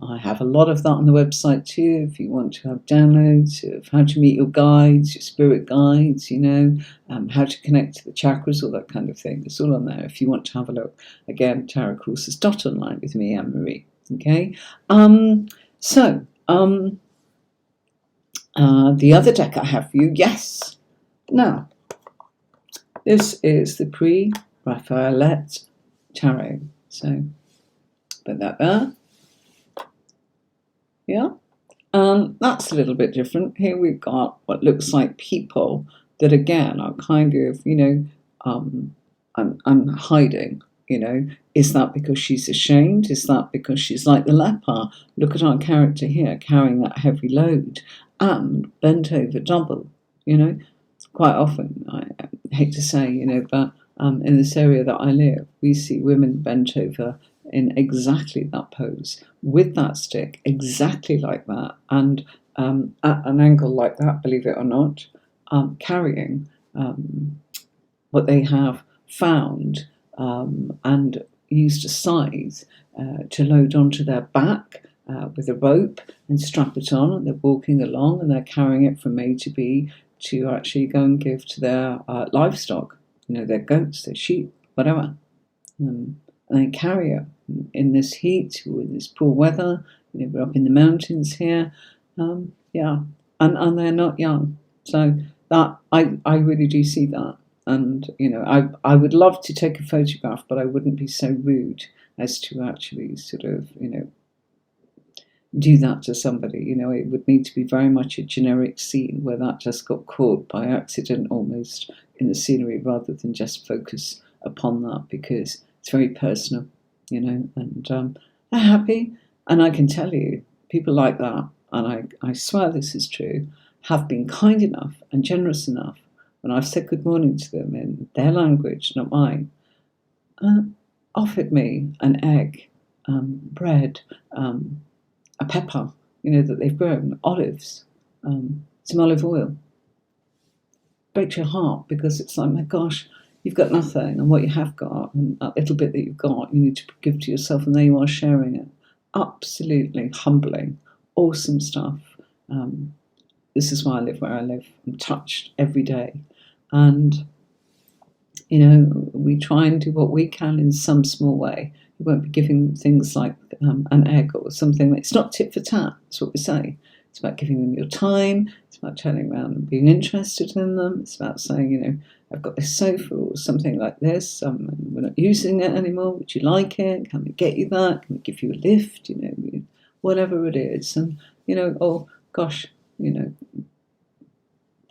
I have a lot of that on the website too, if you want to have downloads of how to meet your guides, your spirit guides, how to connect to the chakras, all that kind of thing. It's all on there if you want to have a look. Again, tarotcourses.online with me, Anne-Marie. Okay. The other deck I have for you, yes. Now, this is the pre-Raphaelite Tarot. So, put that there. Yeah, that's a little bit different. Here we've got what looks like people that again are kind of, I'm hiding. Is that because she's ashamed? Is that because she's like the leper? Look at our character here carrying that heavy load and bent over double. Quite often, I hate to say, but in this area that I live, we see women bent over in exactly that pose, with that stick, exactly like that, and at an angle like that, believe it or not, carrying what they have found and used a scythe to load onto their back with a rope and strap it on, and they're walking along and they're carrying it from A to B to actually go and give to their livestock, their goats, their sheep, whatever. And they carry it in this heat, with this poor weather. We're up in the mountains here. And they're not young. So that I really do see that. And, I would love to take a photograph, but I wouldn't be so rude as to actually sort of, do that to somebody. It would need to be very much a generic scene where that just got caught by accident almost in the scenery, rather than just focus upon that, because it's very personal, and they're happy. And I can tell you, people like that, and I swear this is true, have been kind enough and generous enough when I've said good morning to them in their language, not mine, offered me an egg, bread, a pepper, that they've grown, olives, some olive oil. Breaks your heart, because it's like, my gosh, you've got nothing, and what you have got, and that little bit that you've got, you need to give to yourself, and there you are sharing it. Absolutely humbling, awesome stuff. This is why I live where I live. I'm touched every day. And You know, we try and do what we can in some small way. We won't be giving things like an egg or something. It's not tit for tat, that's what we say. It's about giving them your time. It's about turning around and being interested in them. It's about saying, you know, I've got this sofa or something like this. We're not using it anymore. Would you like it? Can we get you that? Can we give you a lift? You know, whatever it is. And, you know, oh, gosh, you know,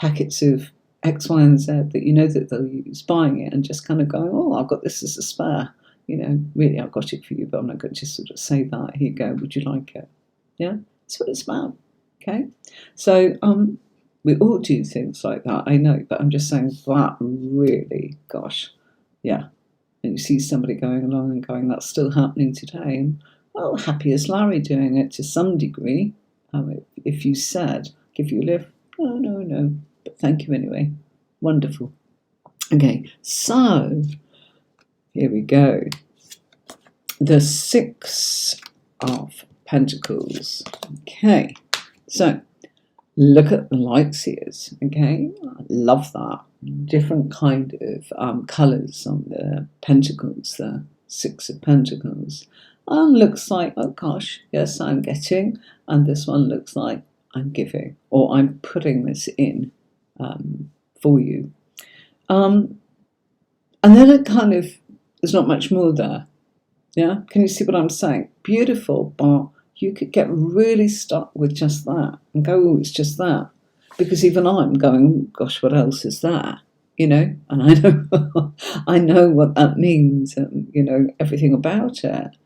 packets of X, Y, and Z that you know that they'll use, buying it and just kind of going, oh, I've got this as a spare. You know, really, I've got it for you, but I'm not going to just sort of say that. Here you go. Would you like it? Yeah, that's what it's about. Okay, so we all do things like that, I know, but I'm just saying that really, gosh, yeah. And you see somebody going along and going, that's still happening today. And, well, happy as Larry doing it to some degree. If you said, give you a lift, no, but thank you anyway. Wonderful. Okay, so here we go. The Six of Pentacles. Okay, so look at the LightSeers. Okay, I love that. Different kind of colours on the Pentacles, the Six of Pentacles. And looks like, oh gosh, yes, I'm getting. And this one looks like I'm giving, or I'm putting this in for you. And then it kind of, there's not much more there. Yeah, can you see what I'm saying? Beautiful, but you could get really stuck with just that and go, oh, it's just that. Because even I'm going, gosh, what else is that? You know, and I know, I know what that means and, you know, everything about it.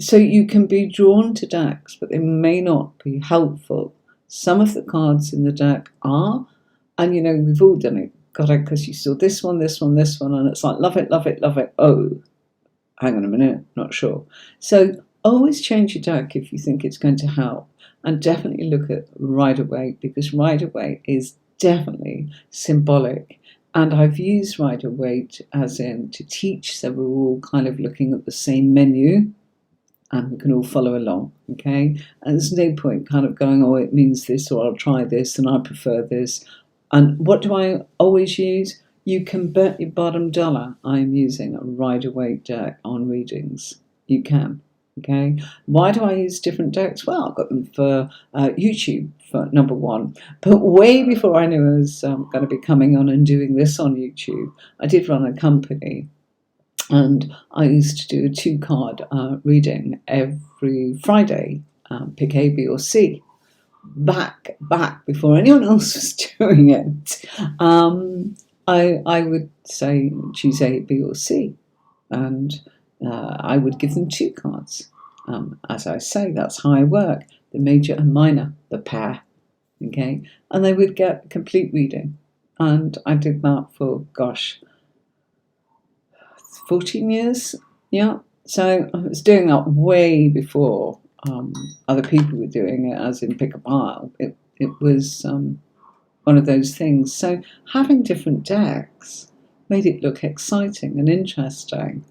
So you can be drawn to decks, but they may not be helpful. Some of the cards in the deck are, and, you know, we've all done it. Got it because you saw this one, this one, this one, and it's like, love it, love it, love it. Oh, hang on a minute, not sure. So always change your deck if you think it's going to help. And definitely look at Rider-Waite, because Rider-Waite is definitely symbolic. And I've used Rider-Waite as in to teach, so we're all kind of looking at the same menu and we can all follow along, okay? And there's no point kind of going, oh, it means this, or I'll try this and I prefer this. And what do I always use? You can bet your bottom dollar I'm using a Rider-Waite deck on readings. You can. Okay, why do I use different decks? Well, I've got them for YouTube, for number one. But way before I knew I was going to be coming on and doing this on YouTube, I did run a company. And I used to do a 2-card reading every Friday, pick A, B, or C. Back before anyone else was doing it, I would say choose A, B, or C. And I would give them 2 cards. As I say, that's how I work. The major and minor, the pair. Okay? And they would get a complete reading. And I did that for, gosh, 14 years. Yeah. So I was doing that way before other people were doing it, as in pick a pile. It was one of those things. So having different decks made it look exciting and interesting.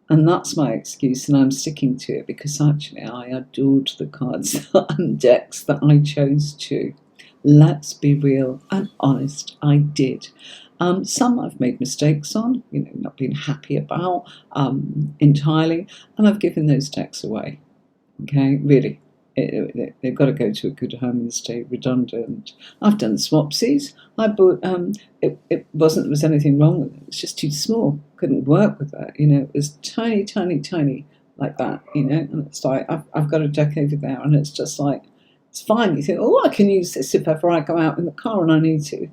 And that's my excuse, and I'm sticking to it, because actually I adored the cards and decks that I chose to. Let's be real and honest, I did. Some I've made mistakes on, you know, not been happy about entirely, and I've given those decks away. Okay, really. They've got to go to a good home and stay redundant. I've done swapsies. I bought, it wasn't there was anything wrong with it. It's just too small. Couldn't work with that. You know, it was tiny, tiny, tiny like that, you know. And it's like, I've got a deck over there, and it's just like, it's fine. You think, oh, I can use this if ever I go out in the car and I need to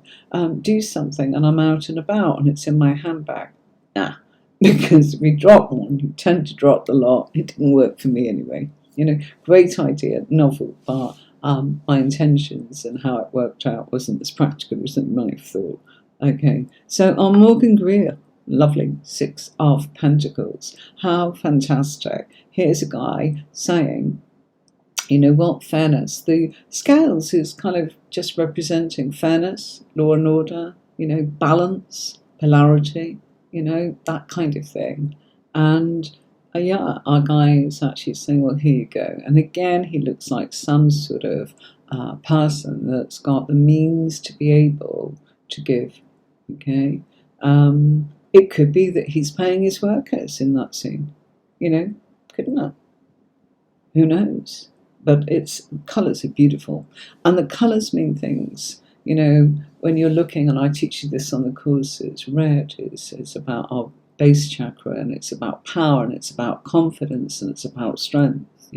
do something and I'm out and about and it's in my handbag. Nah, because we drop one, you tend to drop the lot. It didn't work for me anyway. You know, great idea, novel, but my intentions and how it worked out wasn't as practical as I might have thought. Okay, so Morgan Greer, lovely, 6 of Pentacles. How fantastic. Here's a guy saying, you know what, fairness. The scales is kind of just representing fairness, law and order, you know, balance, polarity, you know, that kind of thing. And yeah, our guy is actually saying, well, here you go. And again, he looks like some sort of person that's got the means to be able to give, okay? It could be that he's paying his workers in that scene, couldn't it? Who knows? But colours are beautiful, and the colours mean things. When you're looking, and I teach you this on the courses, red is about our base chakra, and it's about power, and it's about confidence, and it's about strength,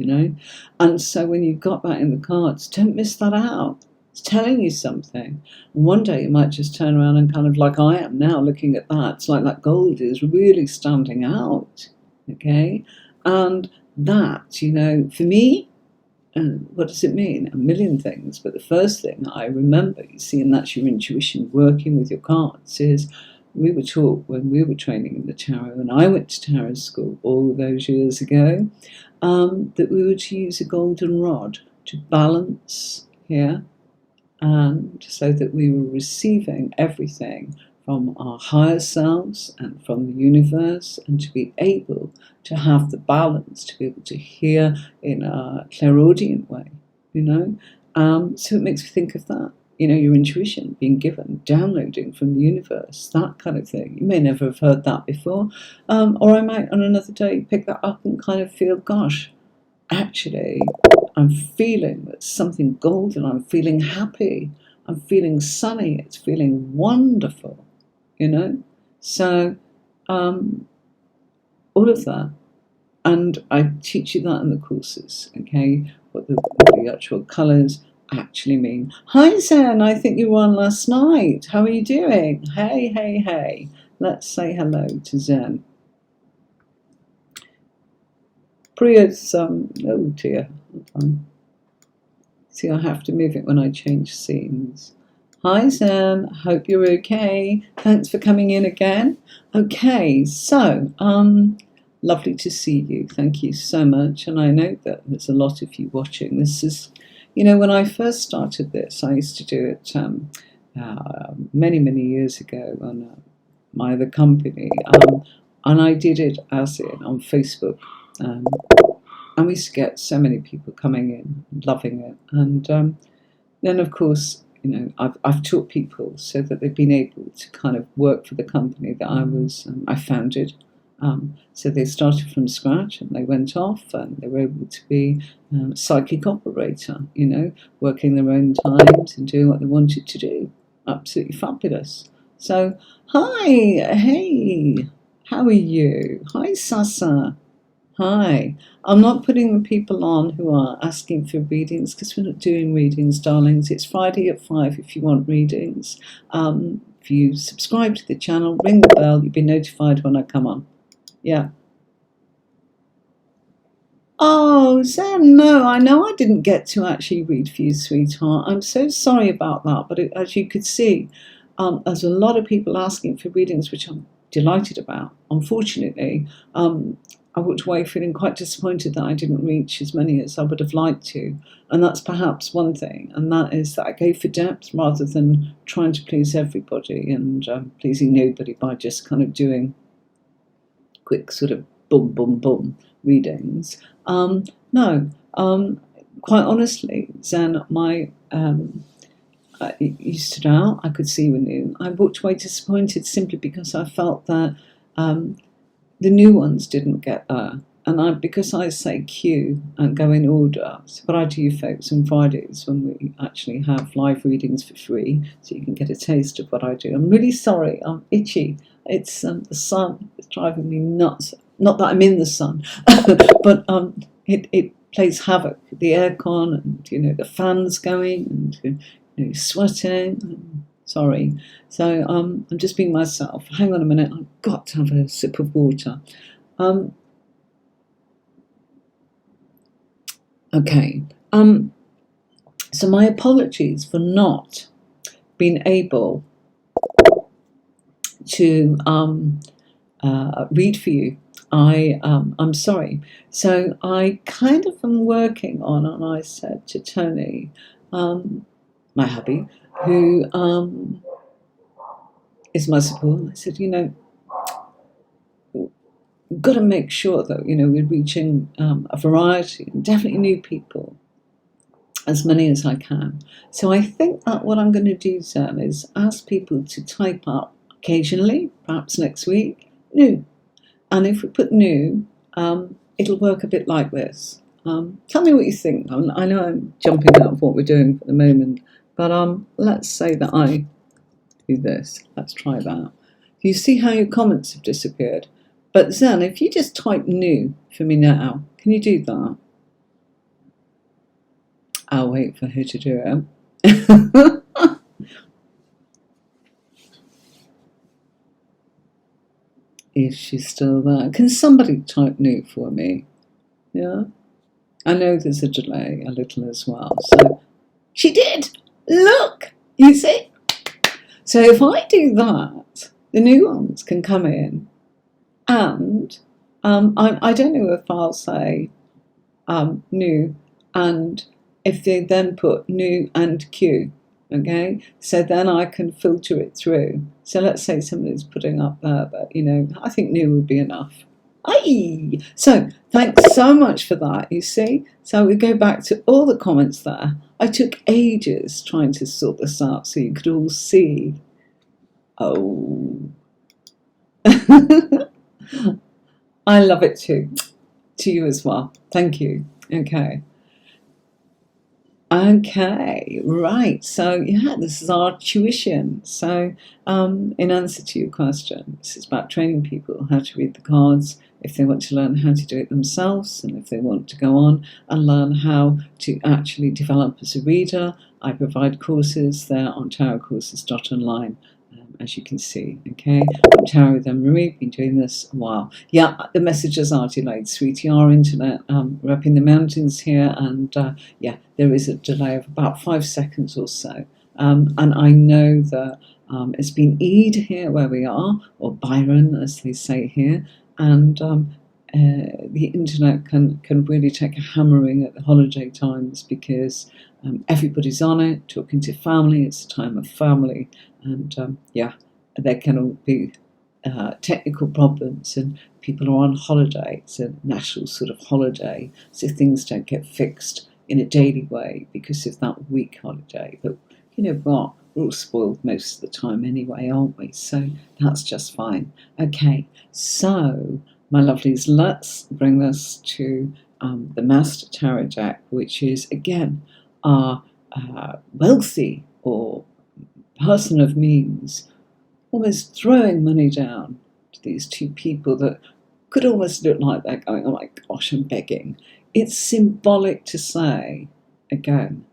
And so when you've got that in the cards, don't miss that out. It's telling you something. And one day you might just turn around and kind of, like I am now looking at that, it's like that gold is really standing out, okay? And that, for me, and what does it mean? A million things. But the first thing I remember, and that's your intuition working with your cards, is we were taught when we were training in the tarot, and I went to tarot school all those years ago, that we were to use a golden rod to balance here, and so that we were receiving everything from our higher selves and from the universe, and to be able to have the balance, to be able to hear in a clairaudient way, So it makes me think of that, your intuition being given, downloading from the universe, that kind of thing. You may never have heard that before, or I might on another day pick that up and kind of feel, gosh, actually, I'm feeling that something golden, I'm feeling happy, I'm feeling sunny, it's feeling wonderful, So, all of that. And I teach you that in the courses, okay, what the actual colours actually mean. Hi, Zen, I think you were on last night. How are you doing? Hey. Let's say hello to Zen. Priya's, oh dear, hold on. See, I have to move it when I change scenes. Hi, Zen, hope you're okay. Thanks for coming in again. Okay, so, lovely to see you. Thank you so much. And I know that there's a lot of you watching. This is, when I first started this, I used to do it many, many years ago on my other company. And I did it on Facebook. And we used to get so many people coming in, loving it. And then, of course, I've taught people so that they've been able to kind of work for the company that I founded. So they started from scratch, and they went off, and they were able to be a psychic operator, working their own times and doing what they wanted to do. Absolutely fabulous. So, hi, hey, how are you? Hi, Sasa. Hi. I'm not putting the people on who are asking for readings, because we're not doing readings, darlings. It's Friday at 5 if you want readings. If you subscribe to the channel, ring the bell, you'll be notified when I come on. Yeah. Oh, Zen, no, I know I didn't get to actually read for you, sweetheart. I'm so sorry about that. But as you could see, there's a lot of people asking for readings, which I'm delighted about. Unfortunately, I walked away feeling quite disappointed that I didn't reach as many as I would have liked to. And that's perhaps one thing, and that is that I go for depth rather than trying to please everybody and pleasing nobody by just kind of doing quick sort of boom, boom, boom readings. No, quite honestly, Zen, you stood out. I could see you were new. I walked away disappointed simply because I felt that the new ones didn't get there. And because I say queue and go in order, so what I do, folks, on Fridays when we actually have live readings for free, so you can get a taste of what I do. I'm really sorry, I'm itchy. It's the sun is driving me nuts. Not that I'm in the sun, but it plays havoc. The aircon and the fans going and sweating. Sorry. So I'm just being myself. Hang on a minute. I've got to have a sip of water. Okay. So my apologies for not being able to read for you. I'm sorry. So I kind of am working on, and I said to Tony, my hubby, who is my support, I said, got to make sure that we're reaching a variety, and definitely new people, as many as I can. So I think that what I'm going to do, Zen, is ask people to type up occasionally, perhaps next week, new. And if we put new, it'll work a bit like this. Tell me what you think. I know I'm jumping out of what we're doing for the moment, but let's say that I do this. Let's try that. You see how your comments have disappeared. But Zen, if you just type new for me now, can you do that? I'll wait for her to do it. Is she still there? Can somebody type new for me? Yeah? I know there's a delay a little as well. So she did! Look! You see? So if I do that, the new ones can come in, and I don't know if I'll say new, and if they then put new and Q, okay? So then I can filter it through. So let's say somebody's putting up there, but I think new would be enough. Aye! So thanks so much for that, you see? So we go back to all the comments there. I took ages trying to sort this out so you could all see. Oh. I love it too. To you as well. Thank you. Okay. Okay, right. So yeah, this is our tuition. So in answer to your question, this is about training people how to read the cards if they want to learn how to do it themselves, and if they want to go on and learn how to actually develop as a reader. I provide courses there on tarotcourses.online. As you can see, okay. I'm Tarot with Marie, been doing this a while. Yeah, the messages are delayed, sweetie. Our internet, we're up in the mountains here, and yeah, there is a delay of about 5 seconds or so. And I know that it's been Eid here where we are, or Byron, as they say here, and the internet can really take a hammering at the holiday times because everybody's on it, talking to family. It's a time of family. And yeah, there can all be technical problems, and people are on holiday. It's a national sort of holiday, so things don't get fixed in a daily way because of that week holiday. But you know what? We're all spoiled most of the time anyway, aren't we? So that's just fine. Okay, so my lovelies, let's bring this to the Master Tarot deck, which is again our wealthy or person of means almost throwing money down to these two people that could almost look like they're going, oh my gosh, I'm begging. It's symbolic to say, again,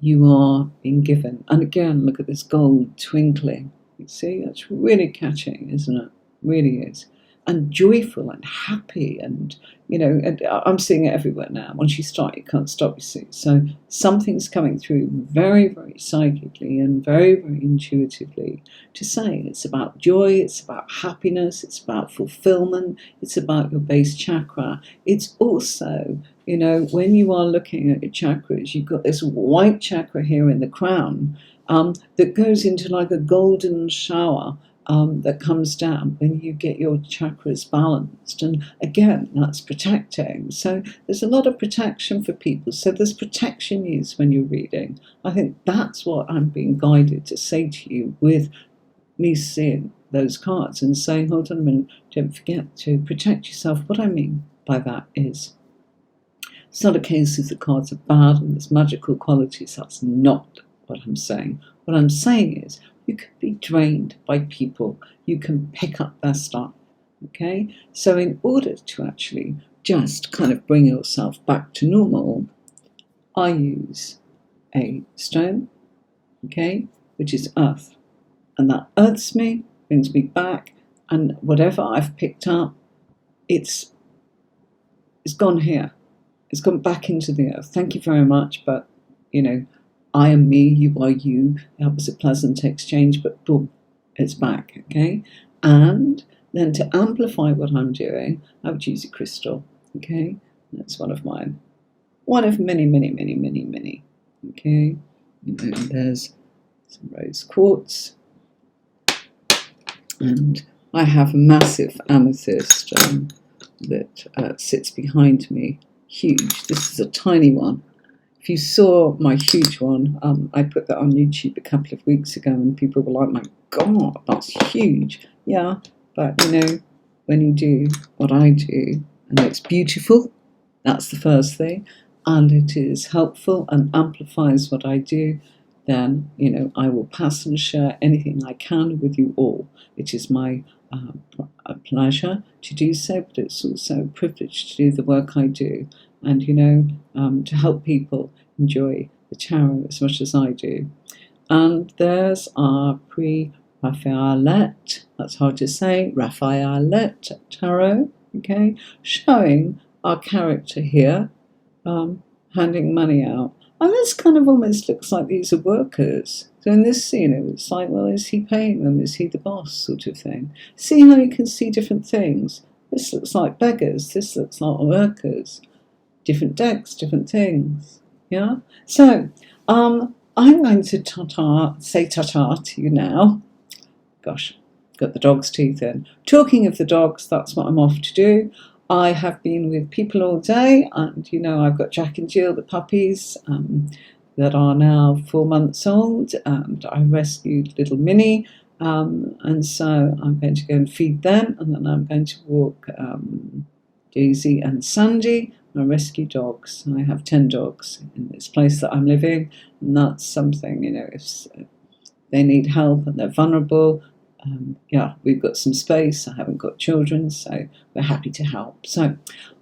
you are being given. And again, look at this gold twinkling. You see, that's really catching, isn't it? Really is. And joyful and happy, and and I'm seeing it everywhere now. Once you start, you can't stop, you see. So something's coming through very, very psychically and very, very intuitively to say it's about joy, it's about happiness, it's about fulfillment, it's about your base chakra. It's also, when you are looking at your chakras, you've got this white chakra here in the crown that goes into like a golden shower. That comes down when you get your chakras balanced. And again, that's protecting. So there's a lot of protection for people. So there's protection used when you're reading. I think that's what I'm being guided to say to you with me seeing those cards and saying, hold on a minute, don't forget to protect yourself. What I mean by that is, it's not a case of the cards are bad and there's magical qualities. That's not what I'm saying. What I'm saying is, you can be drained by people. You can pick up their stuff, okay? So in order to actually just kind of bring yourself back to normal, I use a stone, okay, which is earth. And that earths me, brings me back, and whatever I've picked up, it's gone here. It's gone back into the earth. Thank you very much, but, I am me, you are you. That was a pleasant exchange, but boom, it's back, okay? And then to amplify what I'm doing, I would use a crystal, okay? That's one of mine. One of many, many, many, many, many, okay? And there's some rose quartz. And I have a massive amethyst that sits behind me. Huge. This is a tiny one. If If you saw my huge one, I put that on YouTube a couple of weeks ago, and people were like, my God, that's huge. Yeah, but you know, when you do what I do, and it's beautiful, that's the first thing, and it is helpful and amplifies what I do, then, you know, I will pass and share anything I can with you all. It is my pleasure to do so, but it's also a privilege to do the work I do, and, you know, to help people enjoy the tarot as much as I do. And there's our Raphaelite, that's hard to say, Raphaelite Tarot, okay, showing our character here, handing money out. And this kind of almost looks like these are workers. So in this scene, it's like, well, is he paying them? Is he the boss, sort of thing? See how you can see different things? This looks like beggars. This looks like workers. Different decks, different things. Yeah? So, I'm going to say ta-ta to you now. Gosh, got the dog's teeth in. Talking of the dogs, that's what I'm off to do. I have been with people all day, and, you know, I've got Jack and Jill, the puppies, that are now 4 months old, and I rescued little Minnie, and so I'm going to go and feed them, and then I'm going to walk Daisy and Sandy, my rescue dogs. I have 10 dogs in this place that I'm living, and that's something, you know, if they need help and they're vulnerable, yeah, we've got some space. I haven't got children, so we're happy to help. So,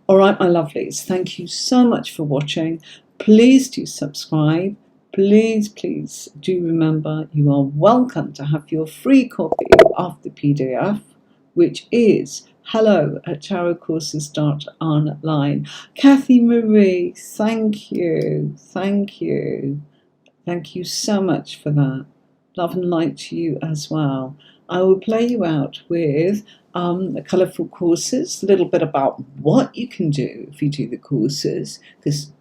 all right, my lovelies, thank you so much for watching. Please do subscribe. Please, please do remember you are welcome to have your free copy of the PDF, which is hello@tarotcourses.online. Kathy Marie, thank you. Thank you. Thank you so much for that. Love and light to you as well. I will play you out with the colourful courses, a little bit about what you can do if you do the courses, because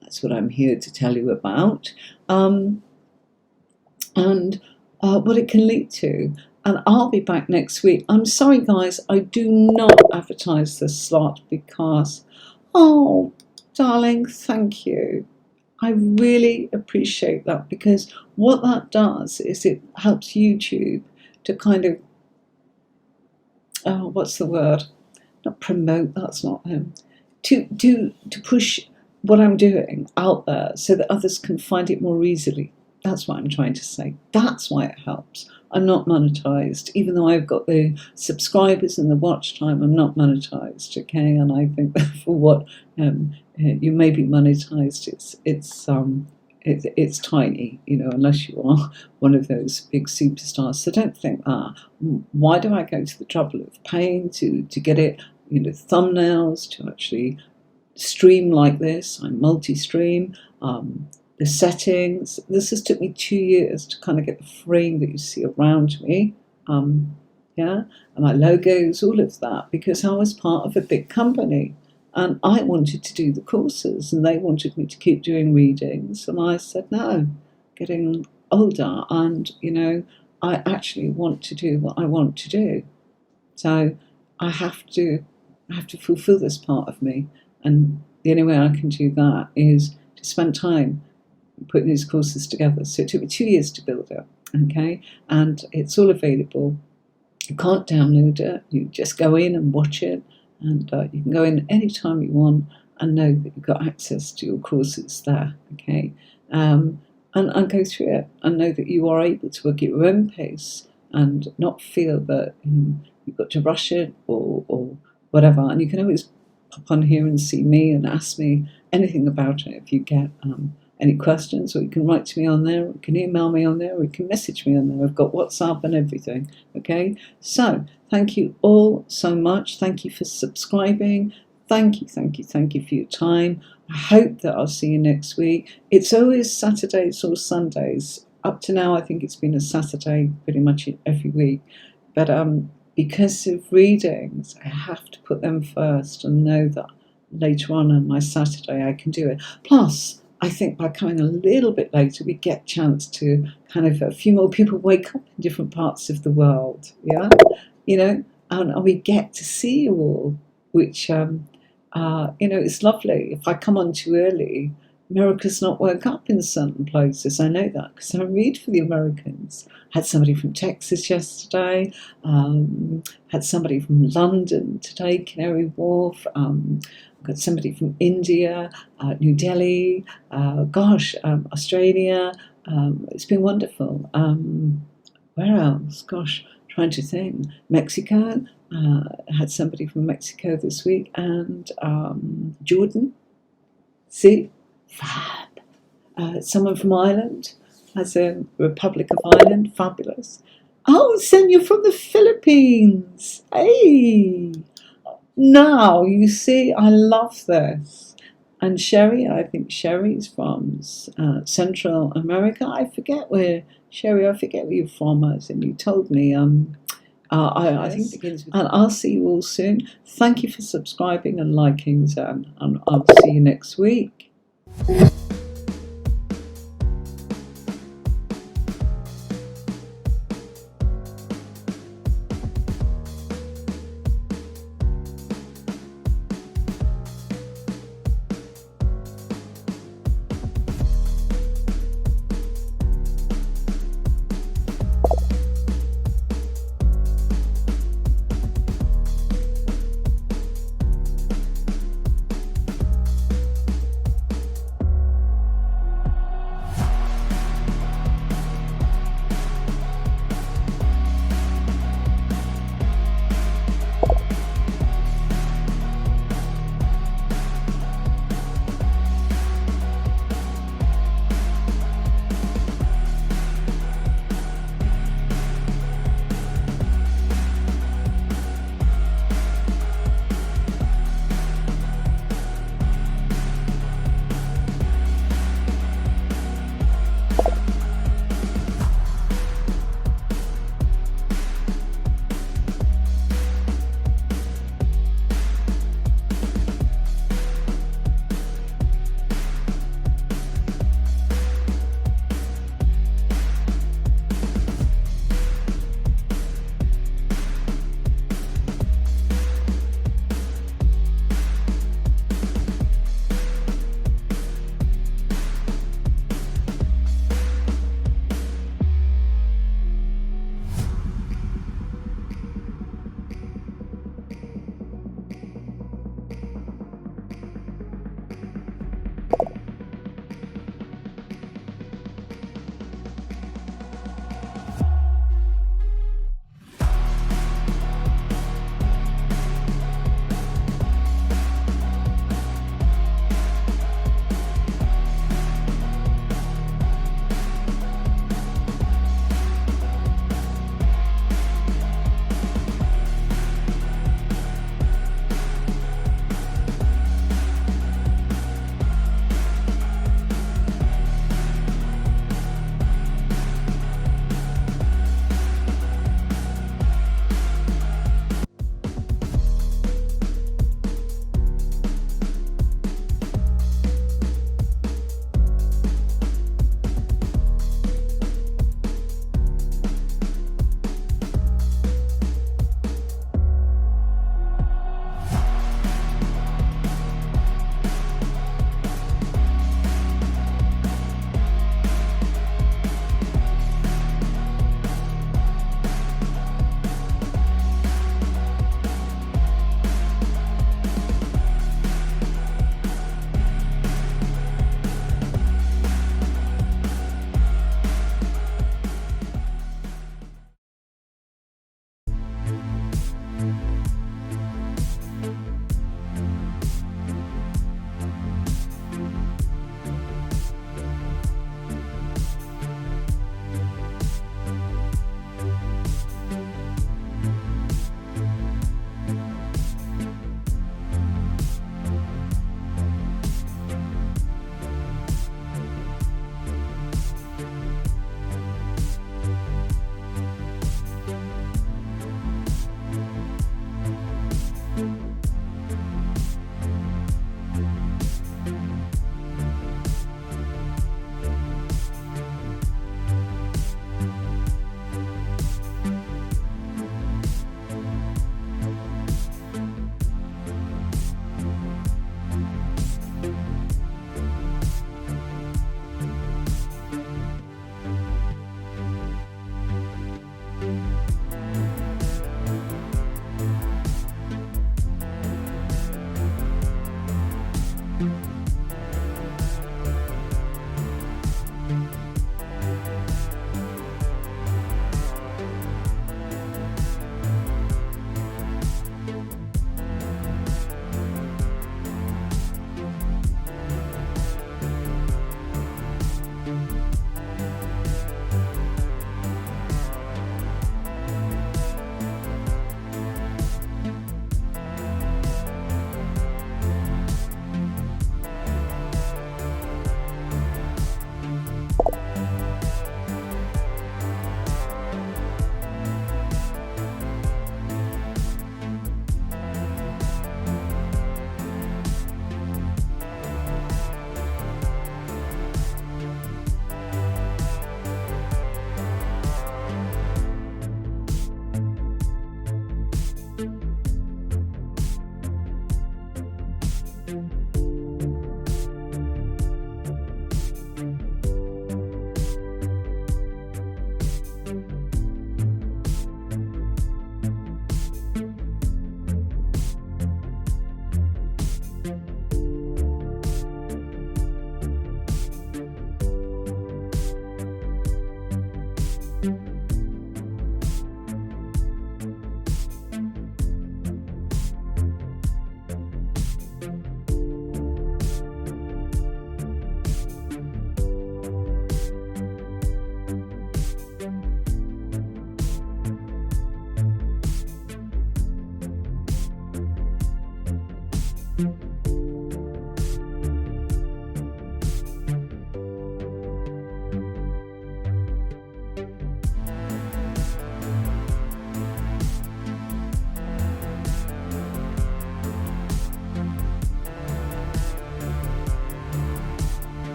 that's what I'm here to tell you about, and what it can lead to. And I'll be back next week. I'm sorry, guys, I do not advertise this slot because, oh, darling, thank you. I really appreciate that, because what that does is it helps YouTube to kind of, what's the word? Not promote, that's not him. To push what I'm doing out there so that others can find it more easily. That's what I'm trying to say. That's why it helps. I'm not monetized, even though I've got the subscribers and the watch time. I'm not monetized, okay? And I think for what you may be monetized, it's tiny, you know, unless you are one of those big superstars. So don't think, why do I go to the trouble of paying to get it, you know, thumbnails, to actually stream like this? I'm multi-stream. The settings, this has took me 2 years to kind of get the frame that you see around me, yeah, and my logos, all of that, because I was part of a big company and I wanted to do the courses and they wanted me to keep doing readings, and I said no, getting older, and, you know, I actually want to do what I want to do, so I have to fulfill this part of me, and the only way I can do that is to spend time putting these courses together. So it took me 2 years to build it, okay? And it's all available. You can't download it. You just go in and watch it, and you can go in anytime you want and know that you've got access to your courses there, okay? And go through it and know that you are able to work at your own pace and not feel that you've got to rush it or whatever. And you can always pop on here and see me and ask me anything about it if you get any questions, or you can write to me on there, or you can email me on there, or you can message me on there. I've got WhatsApp and everything, okay? So thank you all so much. Thank you for subscribing. Thank you for your time. I hope that I'll see you next week. It's always Saturdays or Sundays. Up to now, I think it's been a Saturday pretty much every week. But because of readings, I have to put them first and know that later on my Saturday I can do it. Plus, I think by coming a little bit later, we get a chance to kind of, a few more people wake up in different parts of the world, yeah? You know, and we get to see you all, which, you know, it's lovely. If I come on too early, America's not woke up in certain places. I know that because I read for the Americans. Had somebody from Texas yesterday, had somebody from London today, Canary Wharf, got somebody from India, New Delhi, Australia. It's been wonderful. Where else? Gosh, trying to think. Mexico, had somebody from Mexico this week, and Jordan. See? Fab. Someone from Ireland, as in Republic of Ireland, fabulous. Oh, Senya from the Philippines. Hey! Now, you see, I love this. And Sherry, I think Sherry's from Central America. I forget where you're from, as in you told me. I think it begins with... And I'll see you all soon. Thank you for subscribing and liking, and I'll see you next week.